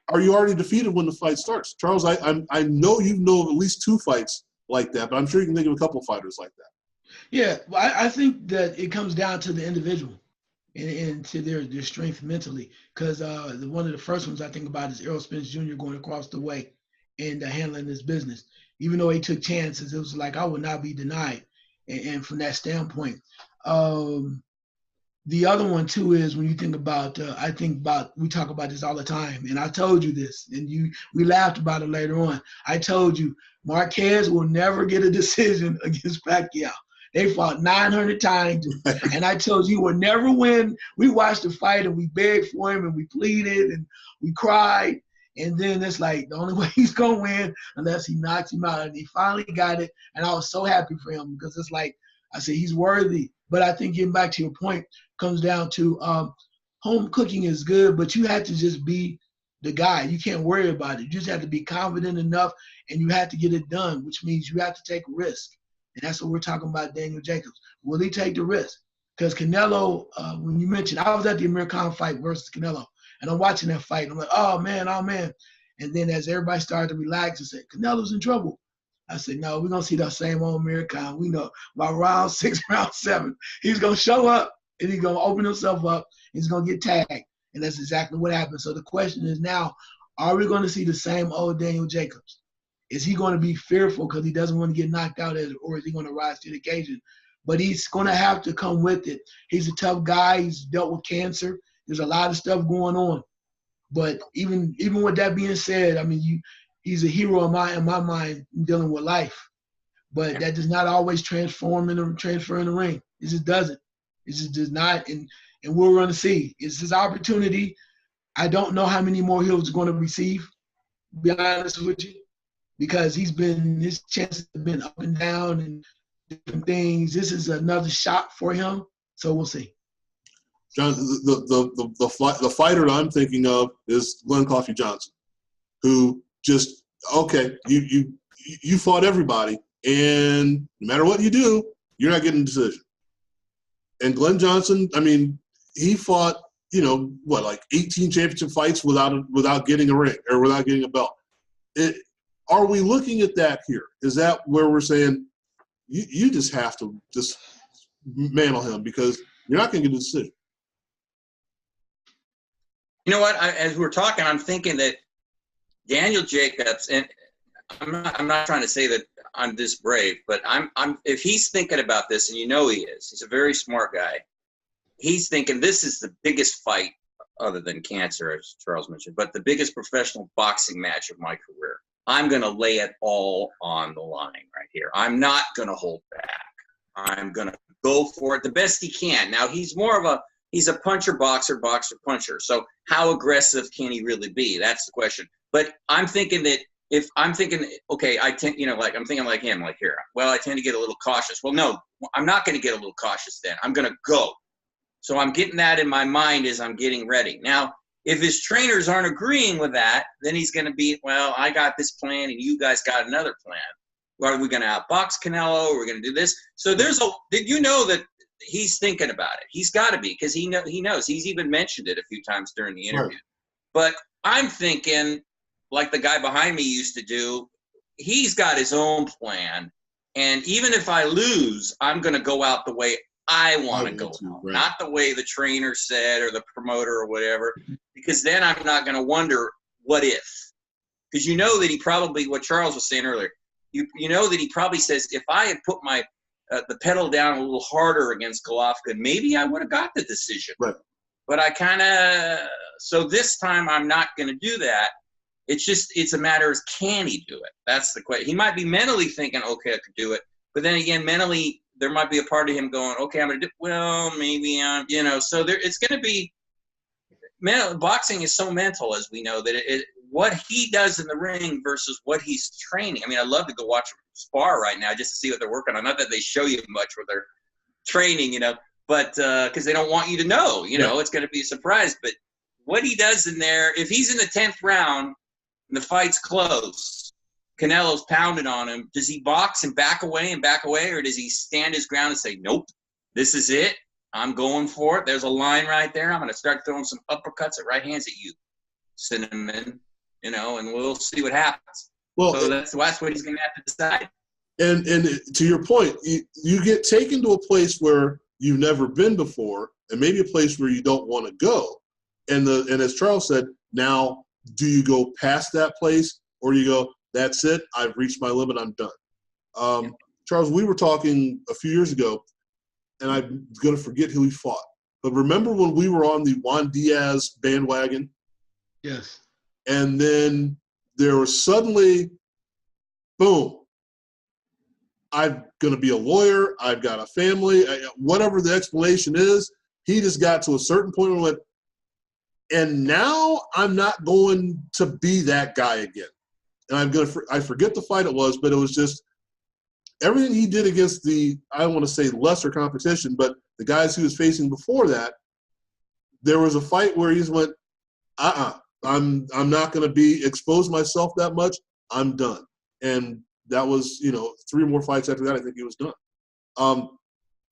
are you already defeated when the fight starts? Charles, I know you know of at least 2 fights like that, but I'm sure you can think of a couple of fighters like that. Yeah, well, I think that it comes down to the individual and to their strength mentally. Because one of the first ones I think about is Errol Spence Jr. going across the way and handling his business. Even though he took chances, it was like I would not be denied. And from that standpoint, the other one too is when you think about, we talk about this all the time, and I told you this, and we laughed about it later on. I told you Marquez will never get a decision against Pacquiao. They fought 900 times, and I told you he will never win. We watched the fight, and we begged for him, and we pleaded, and we cried. And then it's like the only way he's going to win unless he knocks him out. And he finally got it, and I was so happy for him because it's like I said, he's worthy. But I think getting back to your point comes down to home cooking is good, but you have to just be the guy. You can't worry about it. You just have to be confident enough, and you have to get it done, which means you have to take a risk. And that's what we're talking about, Daniel Jacobs. Will he take the risk? Because Canelo, when you mentioned, I was at the Amir Khan fight versus Canelo, and I'm watching that fight, and I'm like, oh, man. And then as everybody started to relax and say, Canelo's in trouble, I said, no, we're going to see that same old Amir Khan. We know by round 6, round 7, he's going to show up, and he's going to open himself up, and he's going to get tagged. And that's exactly what happened. So the question is now, are we going to see the same old Daniel Jacobs? Is he going to be fearful because he doesn't want to get knocked out, or is he going to rise to the occasion? But he's going to have to come with it. He's a tough guy. He's dealt with cancer. There's a lot of stuff going on. But even with that being said, I mean, he's a hero in my mind in dealing with life. But that does not always transfer in the ring. It just doesn't. It just does not. And we're going to see. It's his opportunity. I don't know how many more he's going to receive, to be honest with you, because his chances have been up and down and different things. This is another shot for him, so we'll see. John, the fighter that I'm thinking of is Glenn Coffey Johnson, who just, okay, you fought everybody, and no matter what you do, you're not getting a decision. And Glenn Johnson, I mean, he fought, like 18 championship fights without getting a ring or without getting a belt. Are we looking at that here? Is that where we're saying you just have to just mantle him because you're not going to get a decision? You know what? As we're talking, I'm thinking that Daniel Jacobs, and I'm not trying to say that I'm this brave, but I'm if he's thinking about this, and he is, he's a very smart guy. He's thinking this is the biggest fight other than cancer, as Charles mentioned, but the biggest professional boxing match of my career. I'm going to lay it all on the line right here. I'm not going to hold back. I'm going to go for it the best he can. Now, he's a puncher, boxer, puncher. So how aggressive can he really be? That's the question. But I'm thinking that I'm thinking like him, like here. Well, I tend to get a little cautious. Well, no, I'm not going to get a little cautious then. I'm going to go. So I'm getting that in my mind as I'm getting ready. Now, if his trainers aren't agreeing with that, then he's going to be, well, I got this plan and you guys got another plan. Are we going to outbox Canelo? We're going to do this. So did you know that he's thinking about it? He's got to be, because he knows. He's even mentioned it a few times during the interview. Right. But I'm thinking, like the guy behind me used to do, he's got his own plan. And even if I lose, I'm going to go out the way I want to go out, right. Not the way the trainer said or the promoter or whatever, because then I'm not going to wonder what if. Because you know that he probably, what Charles was saying earlier, you know that he probably says, if I had put my the pedal down a little harder against Golovkin, maybe I would have got the decision. Right. But so this time I'm not going to do that. It's a matter of, can he do it? That's the question. He might be mentally thinking, okay, I could do it. But then again, mentally, there might be a part of him going, okay, I'm going to do, well, maybe I'm, so it's going to be, boxing is so mental, as we know, that what he does in the ring versus what he's training. I mean, I'd love to go watch spar right now just to see what they're working on. Not that they show you much what they're training, but because they don't want you to know, it's going to be a surprise. But what he does in there, if he's in the 10th round and the fight's close, Canelo's pounding on him, does he box and back away, or does he stand his ground and say, nope, this is it, I'm going for it, there's a line right there, I'm going to start throwing some uppercuts at right hands at you, Cinnamon, and we'll see what happens. Well, so that's what he's going to have to decide. And to your point, you get taken to a place where you've never been before, and maybe a place where you don't want to go. And as Charles said, now do you go past that place, or you go, that's it, I've reached my limit, I'm done. Charles, we were talking a few years ago, and I'm going to forget who he fought. But remember when we were on the Juan Diaz bandwagon? Yes. And then there was suddenly, boom, I'm going to be a lawyer, I've got a family, whatever the explanation is, he just got to a certain point and went, and now I'm not going to be that guy again. And I forget the fight it was, but it was just everything he did against I don't want to say lesser competition, but the guys he was facing before that, there was a fight where he just went, I'm not going to expose myself that much. I'm done. And that was, 3 more fights after that, I think he was done.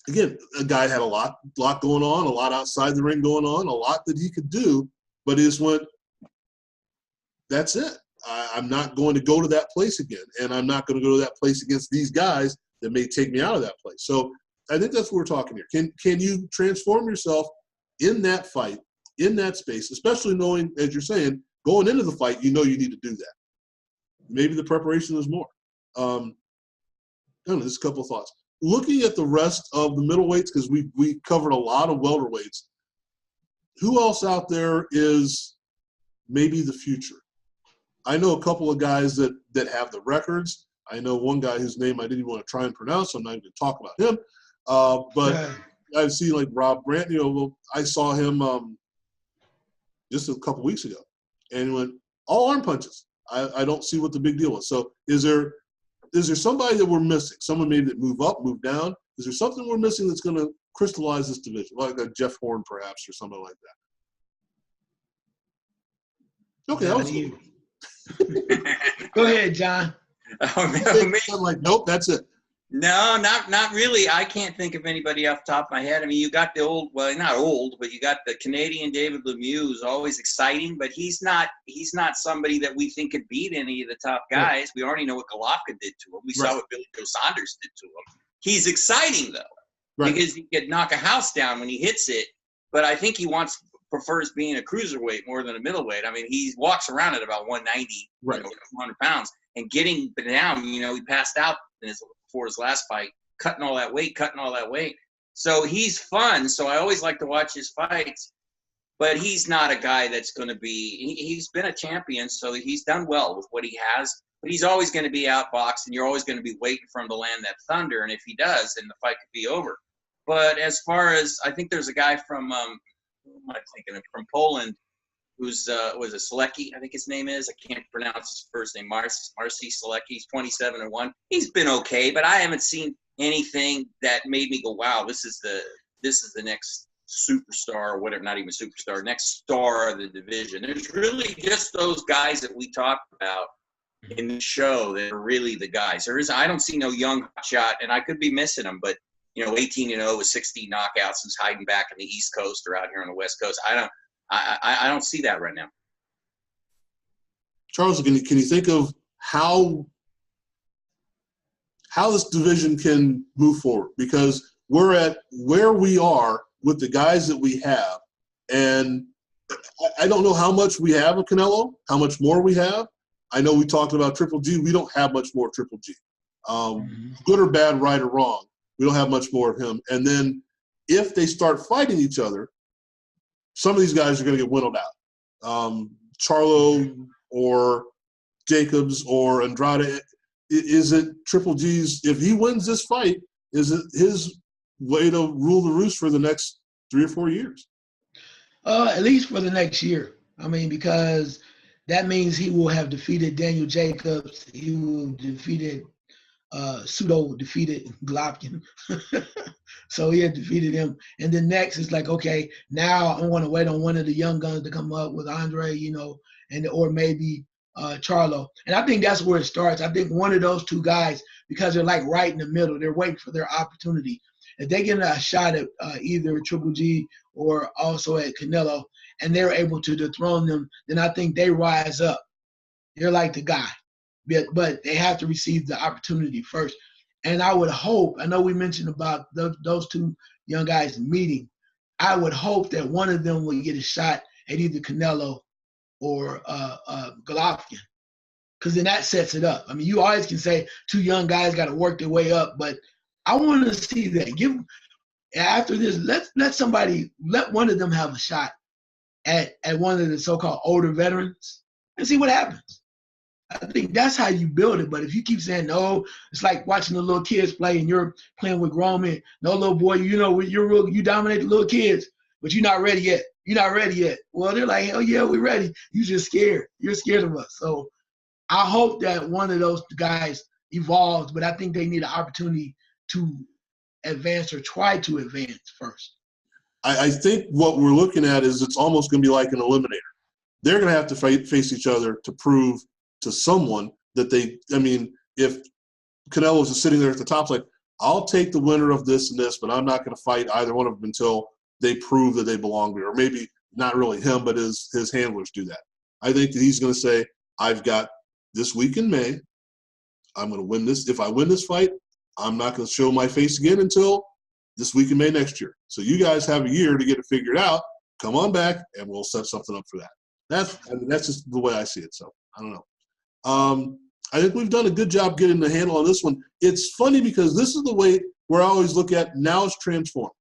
Again, a guy had a lot going on, a lot outside the ring going on, a lot that he could do, but he just went, that's it. I'm not going to go to that place again, and I'm not going to go to that place against these guys that may take me out of that place. So I think that's what we're talking here. Can you transform yourself in that fight, in that space, especially knowing, as you're saying, going into the fight, you need to do that. Maybe the preparation is more. I don't know, just a couple of thoughts. Looking at the rest of the middleweights, because we covered a lot of welterweights, who else out there is maybe the future? I know a couple of guys that have the records. I know one guy whose name I didn't even want to try and pronounce, so I'm not even going to talk about him. But I've seen like Rob Brandt. I saw him just a couple weeks ago, and he went all arm punches. I don't see what the big deal was. So is there somebody that we're missing? Someone maybe that move up, move down? Is there something we're missing that's going to crystallize this division, like a Jeff Horn perhaps, or something like that? Okay, that was you. Go ahead, John. I'm like, nope, that's it. No, not really. I can't think of anybody off the top of my head. I mean, you got the old, well, not old, but you got the Canadian David Lemieux, who's always exciting, but he's not somebody that we think could beat any of the top guys. Right. We already know what Golovkin did to him. We saw what Billy Joe Saunders did to him. He's exciting though, because he could knock a house down when he hits it. But I think he prefers being a cruiserweight more than a middleweight. I mean, he walks around at about 190, 200 pounds, and getting down. You know, he passed out before his last fight, cutting all that weight. So he's fun. So I always like to watch his fights. But he's not a guy that's going to be. He's been a champion, so he's done well with what he has. But he's always going to be outboxed, and you're always going to be waiting for him to land that thunder. And if he does, then the fight could be over. But as far as, I think there's a guy from from Poland, who's was a Selecki, I think his name is. I can't pronounce his first name. Marcy Selecki. He's 27-1. He's been okay, but I haven't seen anything that made me go, wow, this is the next superstar or whatever. Not even superstar, next star of the division. There's really just those guys that we talked about in the show that are really the guys. I don't see no young shot, and I could be missing them, but 18-0 with 60 knockouts and hiding back in the East Coast or out here on the West Coast. I don't see that right now. Charles, can you think of how this division can move forward? Because we're at where we are with the guys that we have, and I don't know how much we have of Canelo, how much more we have. I know we talked about Triple G. We don't have much more Triple G. Good or bad, right or wrong, we don't have much more of him. And then if they start fighting each other, some of these guys are going to get whittled out. Charlo or Jacobs or Andrade, is it Triple G's, if he wins this fight, is it his way to rule the roost for the next 3 or 4 years? At least for the next year. I mean, because that means he will have defeated Daniel Jacobs. He will defeated pseudo-defeated Golovkin. So he had defeated him. And then next it's like, okay, now I want to wait on one of the young guns to come up with Andre, or maybe Charlo. And I think that's where it starts. I think one of those two guys, because they're like right in the middle, they're waiting for their opportunity. If they get a shot at either Triple G or also at Canelo, and they're able to dethrone them, then I think they rise up. They're like the guy. But they have to receive the opportunity first. And I would hope, I know we mentioned about those two young guys meeting. I would hope that one of them will get a shot at either Canelo or Golovkin, because then that sets it up. I mean, you always can say two young guys got to work their way up, but I want to see that. After this, let one of them have a shot at one of the so-called older veterans and see what happens. I think that's how you build it. But if you keep saying no, it's like watching the little kids play and you're playing with grown men. No, little boy, you dominate the little kids, but you're not ready yet. You're not ready yet. Well, they're like, hell yeah, we're ready. You just scared. You're scared of us. So I hope that one of those guys evolves, but I think they need an opportunity to advance or try to advance first. I think what we're looking at is it's almost going to be like an eliminator. They're going to have to face each other to prove to someone that if Canelo's just sitting there at the top, it's like, I'll take the winner of this and this, but I'm not going to fight either one of them until they prove that they belong there. Or maybe not really him, but his handlers do that. I think that he's going to say, I've got this week in May. I'm going to win this. If I win this fight, I'm not going to show my face again until this week in May next year. So you guys have a year to get it figured out. Come on back, and we'll set something up for that. That's just the way I see it. So I don't know. I think we've done a good job getting the handle on this one. It's funny because this is the way where I always look at now it's transformed.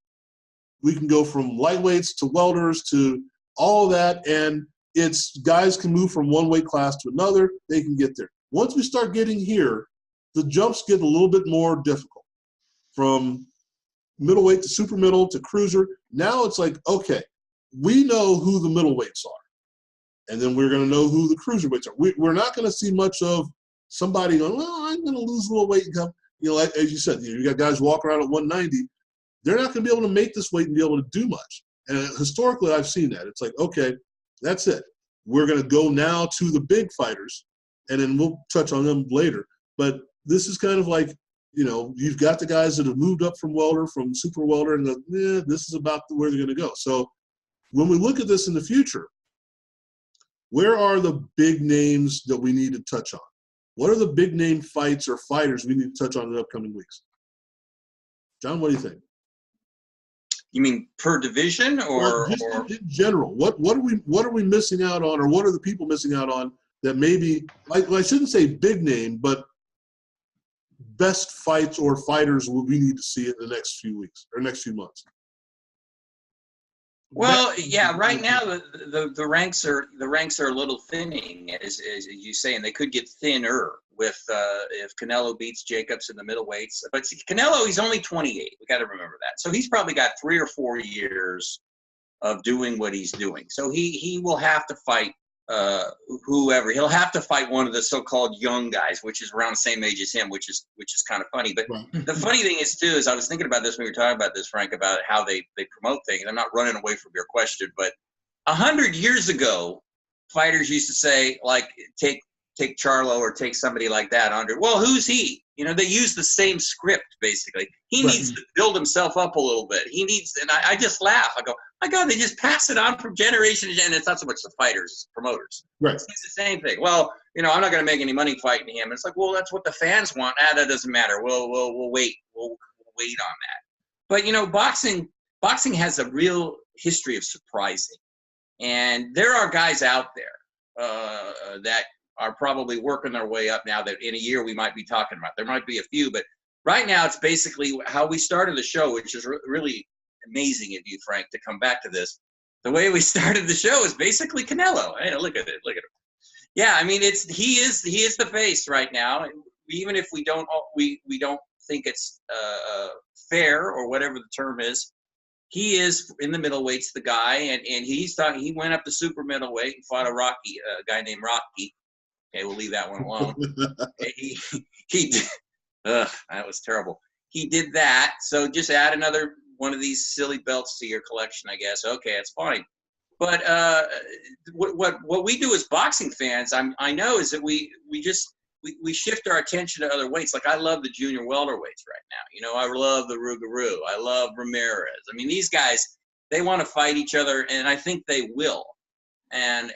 We can go from lightweights to welders to all of that, and it's guys can move from one weight class to another. They can get there. Once we start getting here, the jumps get a little bit more difficult. From middleweight to super middle to cruiser, now it's like, okay, we know who the middleweights are. And then we're going to know who the cruiserweights are. We're not going to see much of somebody going, well, I'm going to lose a little weight and come. Like, as you said, you got guys walking around at 190. They're not going to be able to make this weight and be able to do much. And historically, I've seen that. It's like, okay, that's it. We're going to go now to the big fighters, and then we'll touch on them later. But this is kind of like you know, you've got the guys that have moved up from welter, from super welter, and this is about where they're going to go. So when we look at this in the future, where are the big names that we need to touch on? What are the big name fights or fighters we need to touch on in the upcoming weeks? John, what do you think? You mean per division or just in general? What are we missing out on, or what are the people missing out on that maybe, I shouldn't say big name, but best fights or fighters we need to see in the next few weeks or next few months? Well, yeah, right now the ranks are a little thinning, as you say, and they could get thinner with if Canelo beats Jacobs in the middleweights. But see, Canelo, he's only 28. We got to remember that. So he's probably got 3 or 4 years of doing what he's doing. So he will have to fight whoever. He'll have to fight one of the so-called young guys, which is around the same age as him, which is kind of funny. But the funny thing is too, is I was thinking about this when we were talking about this, Frank, about how they promote things. I'm not running away from your question, but 100 years ago, fighters used to say, like, take Charlo or take somebody like that under. Well, who's he? You know, they use the same script basically. He needs to build himself up a little bit. He needs, and I just laugh. I go, my God, they just pass it on from generation to generation. It's not so much the fighters, it's the promoters. Right. It's the same thing. Well, you know, I'm not going to make any money fighting him. It's like, well, that's what the fans want. That doesn't matter. We'll wait. We'll wait on that. But, you know, boxing has a real history of surprising. And there are guys out there that are probably working their way up now that in a year we might be talking about. There might be a few, but right now it's basically how we started the show, which is really amazing of you, Frank, to come back to this. The way we started the show is basically Canelo. Hey, look at it. Look at him. Yeah, I mean, he is the face right now. Even if we don't think it's fair or whatever the term is, he is in the middleweights the guy, and he went up to super middleweight and fought a guy named Rocky. Okay, we'll leave that one alone. he did, that was terrible. He did that, so just add another one of these silly belts to your collection, I guess. Okay, it's fine. But what we do as boxing fans, I know, is that we shift our attention to other weights. Like I love the junior welterweights right now. You know, I love the Rougarou. I love Ramirez. I mean, these guys, they want to fight each other, and I think they will. And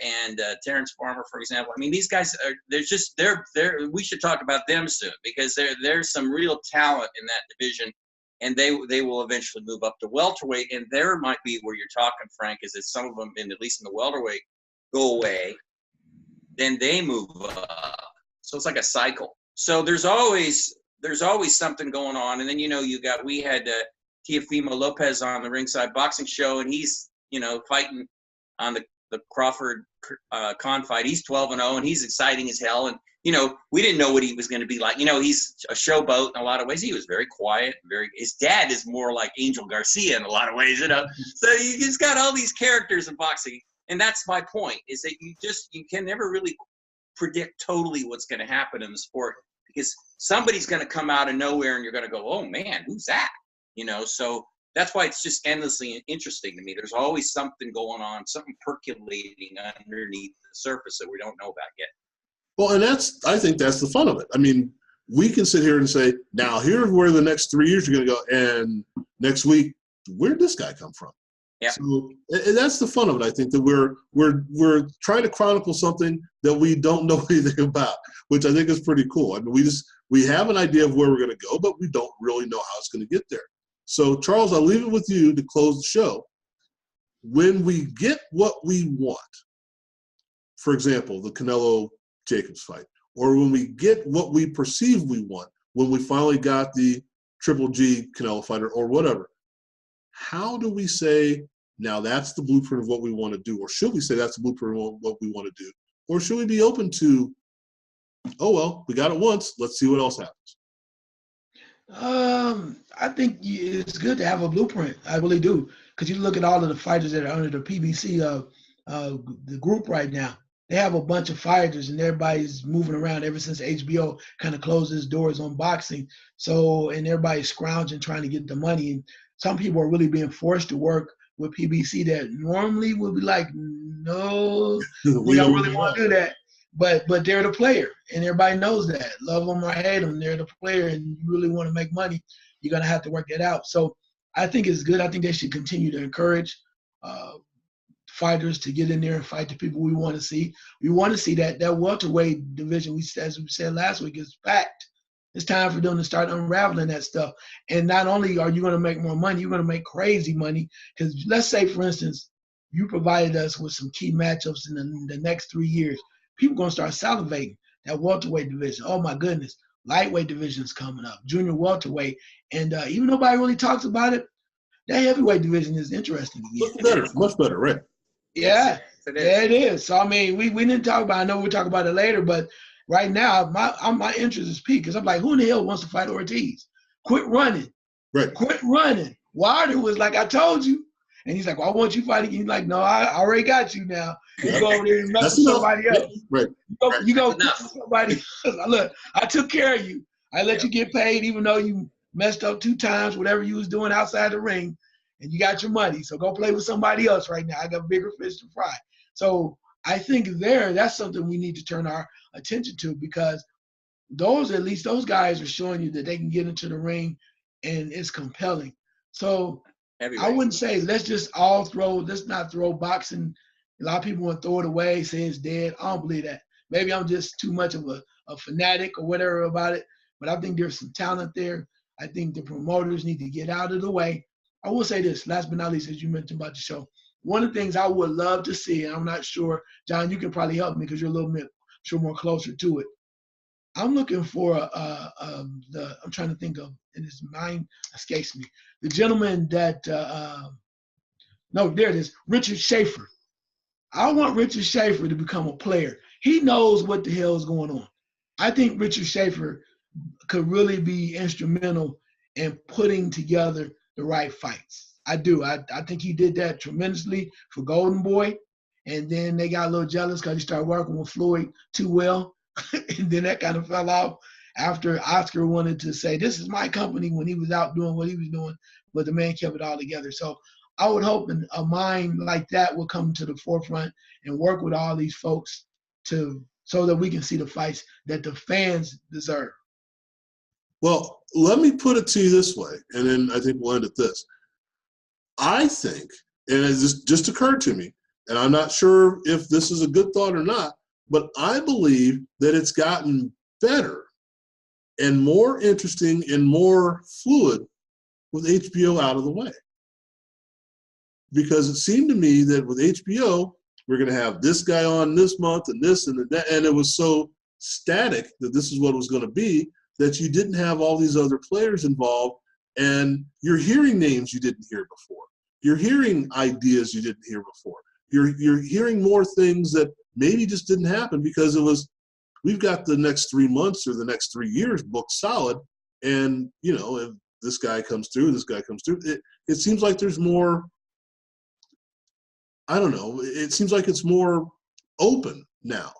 Terrence Farmer, for example. I mean, these guys they're we should talk about them soon, because there's some real talent in that division, and they will eventually move up to welterweight. And there might be where you're talking, Frank, is that some of them, at least in the welterweight, go away, then they move up. So it's like a cycle. So there's always something going on. And then, you know, we had Teofimo Lopez on the Ringside Boxing Show, and he's, you know, fighting on the Crawford Khan fight. He's 12-0, and he's exciting as hell. And, you know, we didn't know what he was going to be like. You know, he's a showboat in a lot of ways. He was very quiet. His dad is more like Angel Garcia in a lot of ways, you know. So you just got all these characters in boxing. And that's my point, is that you can never really predict totally what's going to happen in the sport, because somebody's going to come out of nowhere and you're going to go, oh man, who's that? You know, so that's why it's just endlessly interesting to me. There's always something going on, something percolating underneath the surface that we don't know about yet. Well, and I think that's the fun of it. I mean, we can sit here and say, now here's where the next 3 years are going to go, and next week, where'd this guy come from? Yeah. So and that's the fun of it. I think that we're trying to chronicle something that we don't know anything about, which I think is pretty cool. I mean, we have an idea of where we're going to go, but we don't really know how it's going to get there. So, Charles, I'll leave it with you to close the show. When we get what we want, for example, the Canelo-Jacobs fight, or when we get what we perceive we want, when we finally got the Triple G Canelo fighter or whatever, how do we say, now that's the blueprint of what we want to do? Or should we say that's the blueprint of what we want to do? Or should we be open to, oh, well, we got it once, let's see what else happens? I think it's good to have a blueprint. I really do, because you look at all of the fighters that are under the PBC the group right now. They have a bunch of fighters, and everybody's moving around ever since HBO kind of closed its doors on boxing. So, and everybody's scrounging trying to get the money. And some people are really being forced to work with PBC that normally would be like, no, we don't really want to do that. but they're the player, and everybody knows that. Love them or hate them, they're the player, and you really want to make money, you're gonna have to work that out. So I think it's good. I think they should continue to encourage fighters to get in there and fight the people we want to see. We want to see that welterweight division, as we said last week, is packed. It's time for them to start unraveling that stuff. And not only are you going to make more money, you're going to make crazy money. Because let's say, for instance, you provided us with some key matchups in the next 3 years. People are going to start salivating. That welterweight division, oh my goodness. Lightweight division is coming up, junior welterweight. And even nobody really talks about it, that heavyweight division is interesting again. Much better, right? Yeah, it is. So, I mean, we didn't talk about it. I know we'll talk about it later, but right now, my interest is peaked because I'm like, who in the hell wants to fight Ortiz? Quit running. Right. Quit running. Wilder was like, I told you. And he's like, well, I want you fighting. He's like, no, I already got you now. You go over there and mess with somebody else. Right. You go mess with somebody else. Look, I took care of you. I let you get paid even though you messed up 2 times, whatever you was doing outside the ring. And you got your money, so go play with somebody else right now. I got bigger fish to fry. So I think that's something we need to turn our attention to, because at least those guys are showing you that they can get into the ring and it's compelling. So I wouldn't say let's not throw boxing. A lot of people want to throw it away, say it's dead. I don't believe that. Maybe I'm just too much of a fanatic or whatever about it, but I think there's some talent there. I think the promoters need to get out of the way. I will say this, last but not least, as you mentioned about the show, one of the things I would love to see, and I'm not sure, John, you can probably help me because you're a little bit, more closer to it. I'm looking for I'm trying to think of, and his mind escapes me, the gentleman that, no, there it is, Richard Schaefer. I want Richard Schaefer to become a player. He knows what the hell is going on. I think Richard Schaefer could really be instrumental in putting together the right fights. I do. I think he did that tremendously for Golden Boy. And then they got a little jealous because he started working with Floyd too well. And then that kind of fell off after Oscar wanted to say, this is my company, when he was out doing what he was doing. But the man kept it all together. So I would hope a mind like that will come to the forefront and work with all these folks so that we can see the fights that the fans deserve. Well, let me put it to you this way, and then I think we'll end at this. I think, and it just occurred to me, and I'm not sure if this is a good thought or not, but I believe that it's gotten better and more interesting and more fluid with HBO out of the way. Because it seemed to me that with HBO, we're going to have this guy on this month and this and that, and it was so static that this is what it was going to be, that you didn't have all these other players involved, and you're hearing names you didn't hear before. You're hearing ideas you didn't hear before. You're hearing more things that maybe just didn't happen because it was, we've got the next 3 months or the next 3 years booked solid, and, if this guy comes through, it seems like there's more, I don't know, it seems like it's more open now.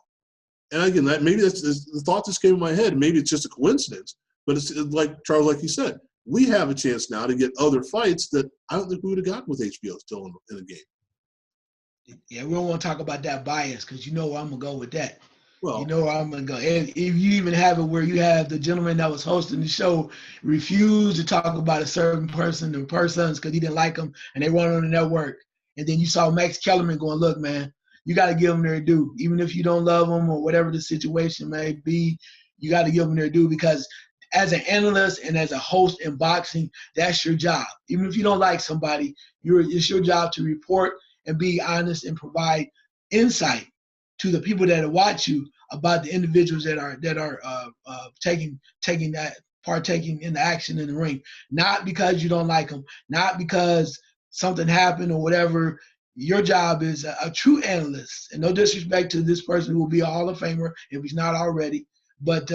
And again, maybe that's the thought just came in my head. Maybe it's just a coincidence, but it's like Charles, like you said, we have a chance now to get other fights that I don't think we would have gotten with HBO still in the game. Yeah, we don't want to talk about that bias because you know where I'm gonna go with that. Well, you know where I'm gonna go. And if you even have it where you have the gentleman that was hosting the show refuse to talk about a certain person or persons because he didn't like them, and they run on the network, and then you saw Max Kellerman going, "Look, man, you got to give them their due. Even if you don't love them or whatever the situation may be, you got to give them their due because as an analyst and as a host in boxing, that's your job. Even if you don't like somebody, it's your job to report and be honest and provide insight to the people that watch you about the individuals that are partaking in the action in the ring. Not because you don't like them, not because something happened or whatever. Your job is a true analyst, and no disrespect to this person who will be a Hall of Famer if he's not already, but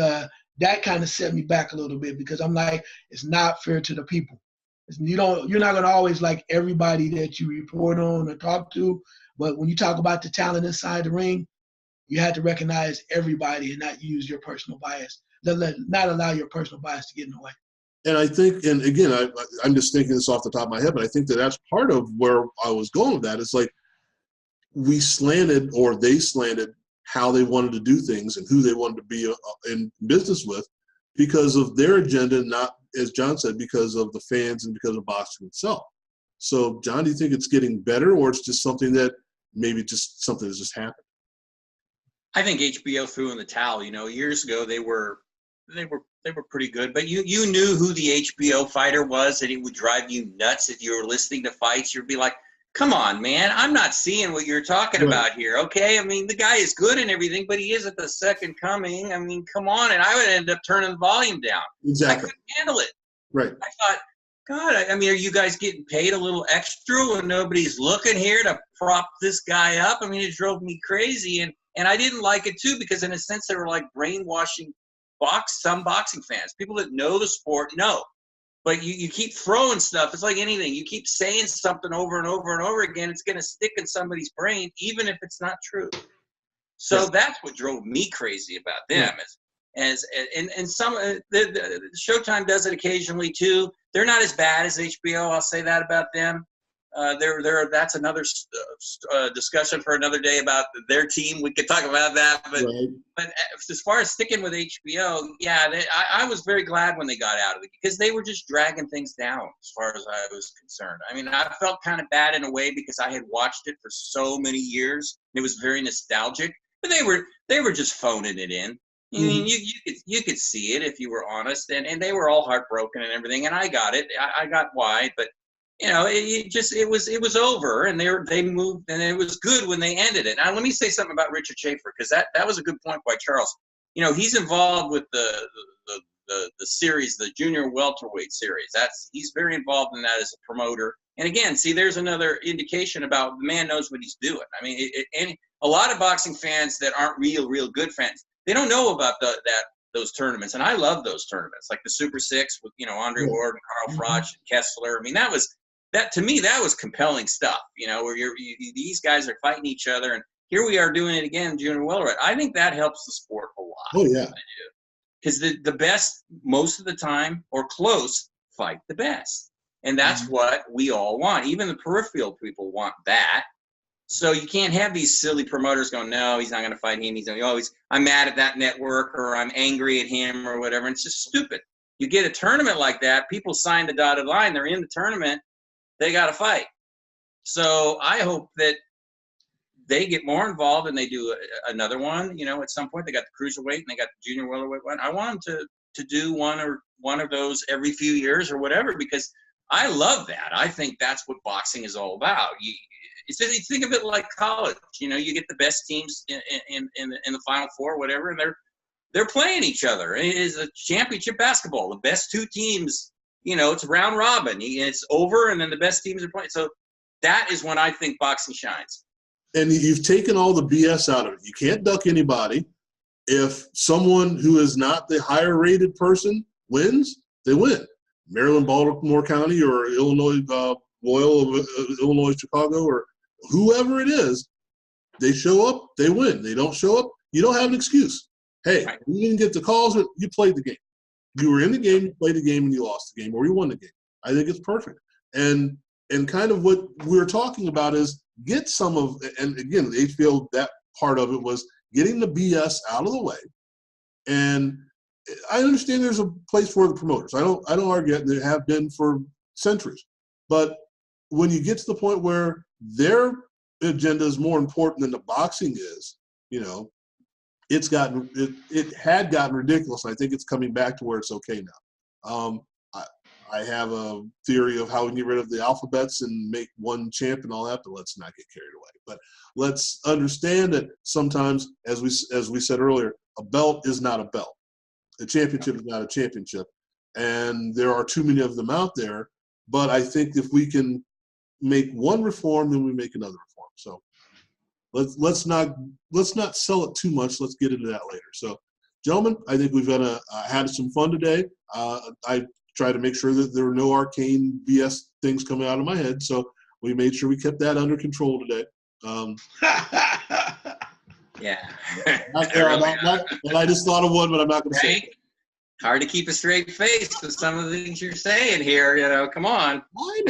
that kind of set me back a little bit because I'm like, it's not fair to the people. You're not going to always like everybody that you report on or talk to, but when you talk about the talent inside the ring, you have to recognize everybody and not use your personal bias. Not allow your personal bias to get in the way. And I think, and again, I'm just thinking this off the top of my head, but I think that's part of where I was going with that. It's like we slanted, or they slanted, how they wanted to do things and who they wanted to be in business with because of their agenda, not, as John said, because of the fans and because of boxing itself. So, John, do you think it's getting better, or it's just something that maybe just something that's just happened? I think HBO threw in the towel. Years ago they were pretty good, but you knew who the HBO fighter was, and it would drive you nuts if you were listening to fights. You'd be like, "Come on, man! I'm not seeing what you're talking about here." Okay, I mean the guy is good and everything, but he isn't the second coming. I mean, come on! And I would end up turning the volume down. Exactly. I couldn't handle it. Right. I thought, God, I mean, are you guys getting paid a little extra when nobody's looking here to prop this guy up? I mean, it drove me crazy, and I didn't like it too because in a sense they were like brainwashing some boxing fans, people that know the sport know. But you keep throwing stuff. It's like anything. You keep saying something over and over and over again. It's going to stick in somebody's brain, even if it's not true. So that's what drove me crazy about them. And some the Showtime does it occasionally too. They're not as bad as HBO. I'll say that about them. That's another discussion for another day about their team. We could talk about that, but as far as sticking with HBO, I was very glad when they got out of it because they were just dragging things down as far as I was concerned. I mean, I felt kind of bad in a way because I had watched it for so many years. It was very nostalgic, but they were just phoning it in. I mean, you could see it if you were honest, and they were all heartbroken and everything, and I got it. I got why, but. It was over, and they moved, and it was good when they ended it. Now, let me say something about Richard Schaefer, because that was a good point by Charles. He's involved with the series, the junior welterweight series. He's very involved in that as a promoter. And again, see, there's another indication about the man knows what he's doing. I mean, and a lot of boxing fans that aren't real good fans, they don't know about those tournaments, and I love those tournaments, like the Super Six with Andre Ward and Carl Froch and Kessler. I mean, to me, that was compelling stuff, where these guys are fighting each other, and here we are doing it again, junior welterweight. I think that helps the sport a lot. Oh, yeah. Because the best, most of the time, or close, fight the best. And that's what we all want. Even the peripheral people want that. So you can't have these silly promoters going, no, he's not going to fight him. I'm mad at that network, or I'm angry at him, or whatever. And it's just stupid. You get a tournament like that, people sign the dotted line, they're in the tournament, they got to fight. So I hope that they get more involved and they do another one. At some point they got the cruiserweight and they got the junior welterweight one. I want them to do one of those every few years or whatever, because I love that. I think that's what boxing is all about. You think of it like college. You get the best teams in the Final Four or whatever, and they're playing each other. It is a championship basketball. The best two teams. It's round robin. It's over, and then the best teams are playing. So that is when I think boxing shines. And you've taken all the BS out of it. You can't duck anybody. If someone who is not the higher-rated person wins, they win. Maryland, Baltimore County, or Illinois, Loyola of Illinois, Chicago, or whoever it is, they show up, they win. They don't show up, you don't have an excuse. Hey, you didn't get the calls, but you played the game. You were in the game, you played the game, and you lost the game, or you won the game. I think it's perfect. And kind of what we're talking about is get some of, and again, the HBO, that part of it was getting the BS out of the way. And I understand there's a place for the promoters. I don't argue it. There have been for centuries. But when you get to the point where their agenda is more important than the boxing is, it had gotten ridiculous. I think it's coming back to where it's okay now. I have a theory of how we can get rid of the alphabets and make one champ and all that, but let's not get carried away. But let's understand that sometimes, as we said earlier, a belt is not a belt. A championship is not a championship, and there are too many of them out there. But I think if we can make one reform, then we make another reform. So let's not sell it too much. Let's get into that later. So, gentlemen, I think we've had some fun today. I tried to make sure that there were no arcane BS things coming out of my head, so we made sure we kept that under control today. Yeah. And I just thought of one, but I'm not going to say it. Hard to keep a straight face with some of the things you're saying here. Come on. I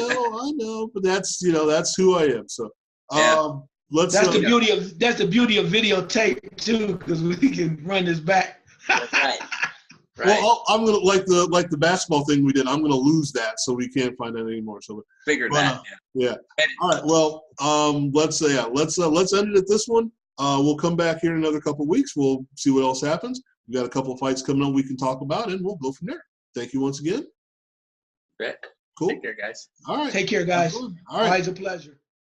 know, but that's who I am. So, let's. That's the beauty of videotape too, because we can run this back. That's right. Right. Well, I'm gonna like the basketball thing we did. I'm gonna lose that, so we can't find that anymore. So figured that. Yeah. All right. Well, let's end it at this one. We'll come back here in another couple of weeks. We'll see what else happens. We got a couple of fights coming up we can talk about, and we'll go from there. Thank you once again. Bet. Cool. Take care, guys. All right. Take care, guys. All right. Always a pleasure.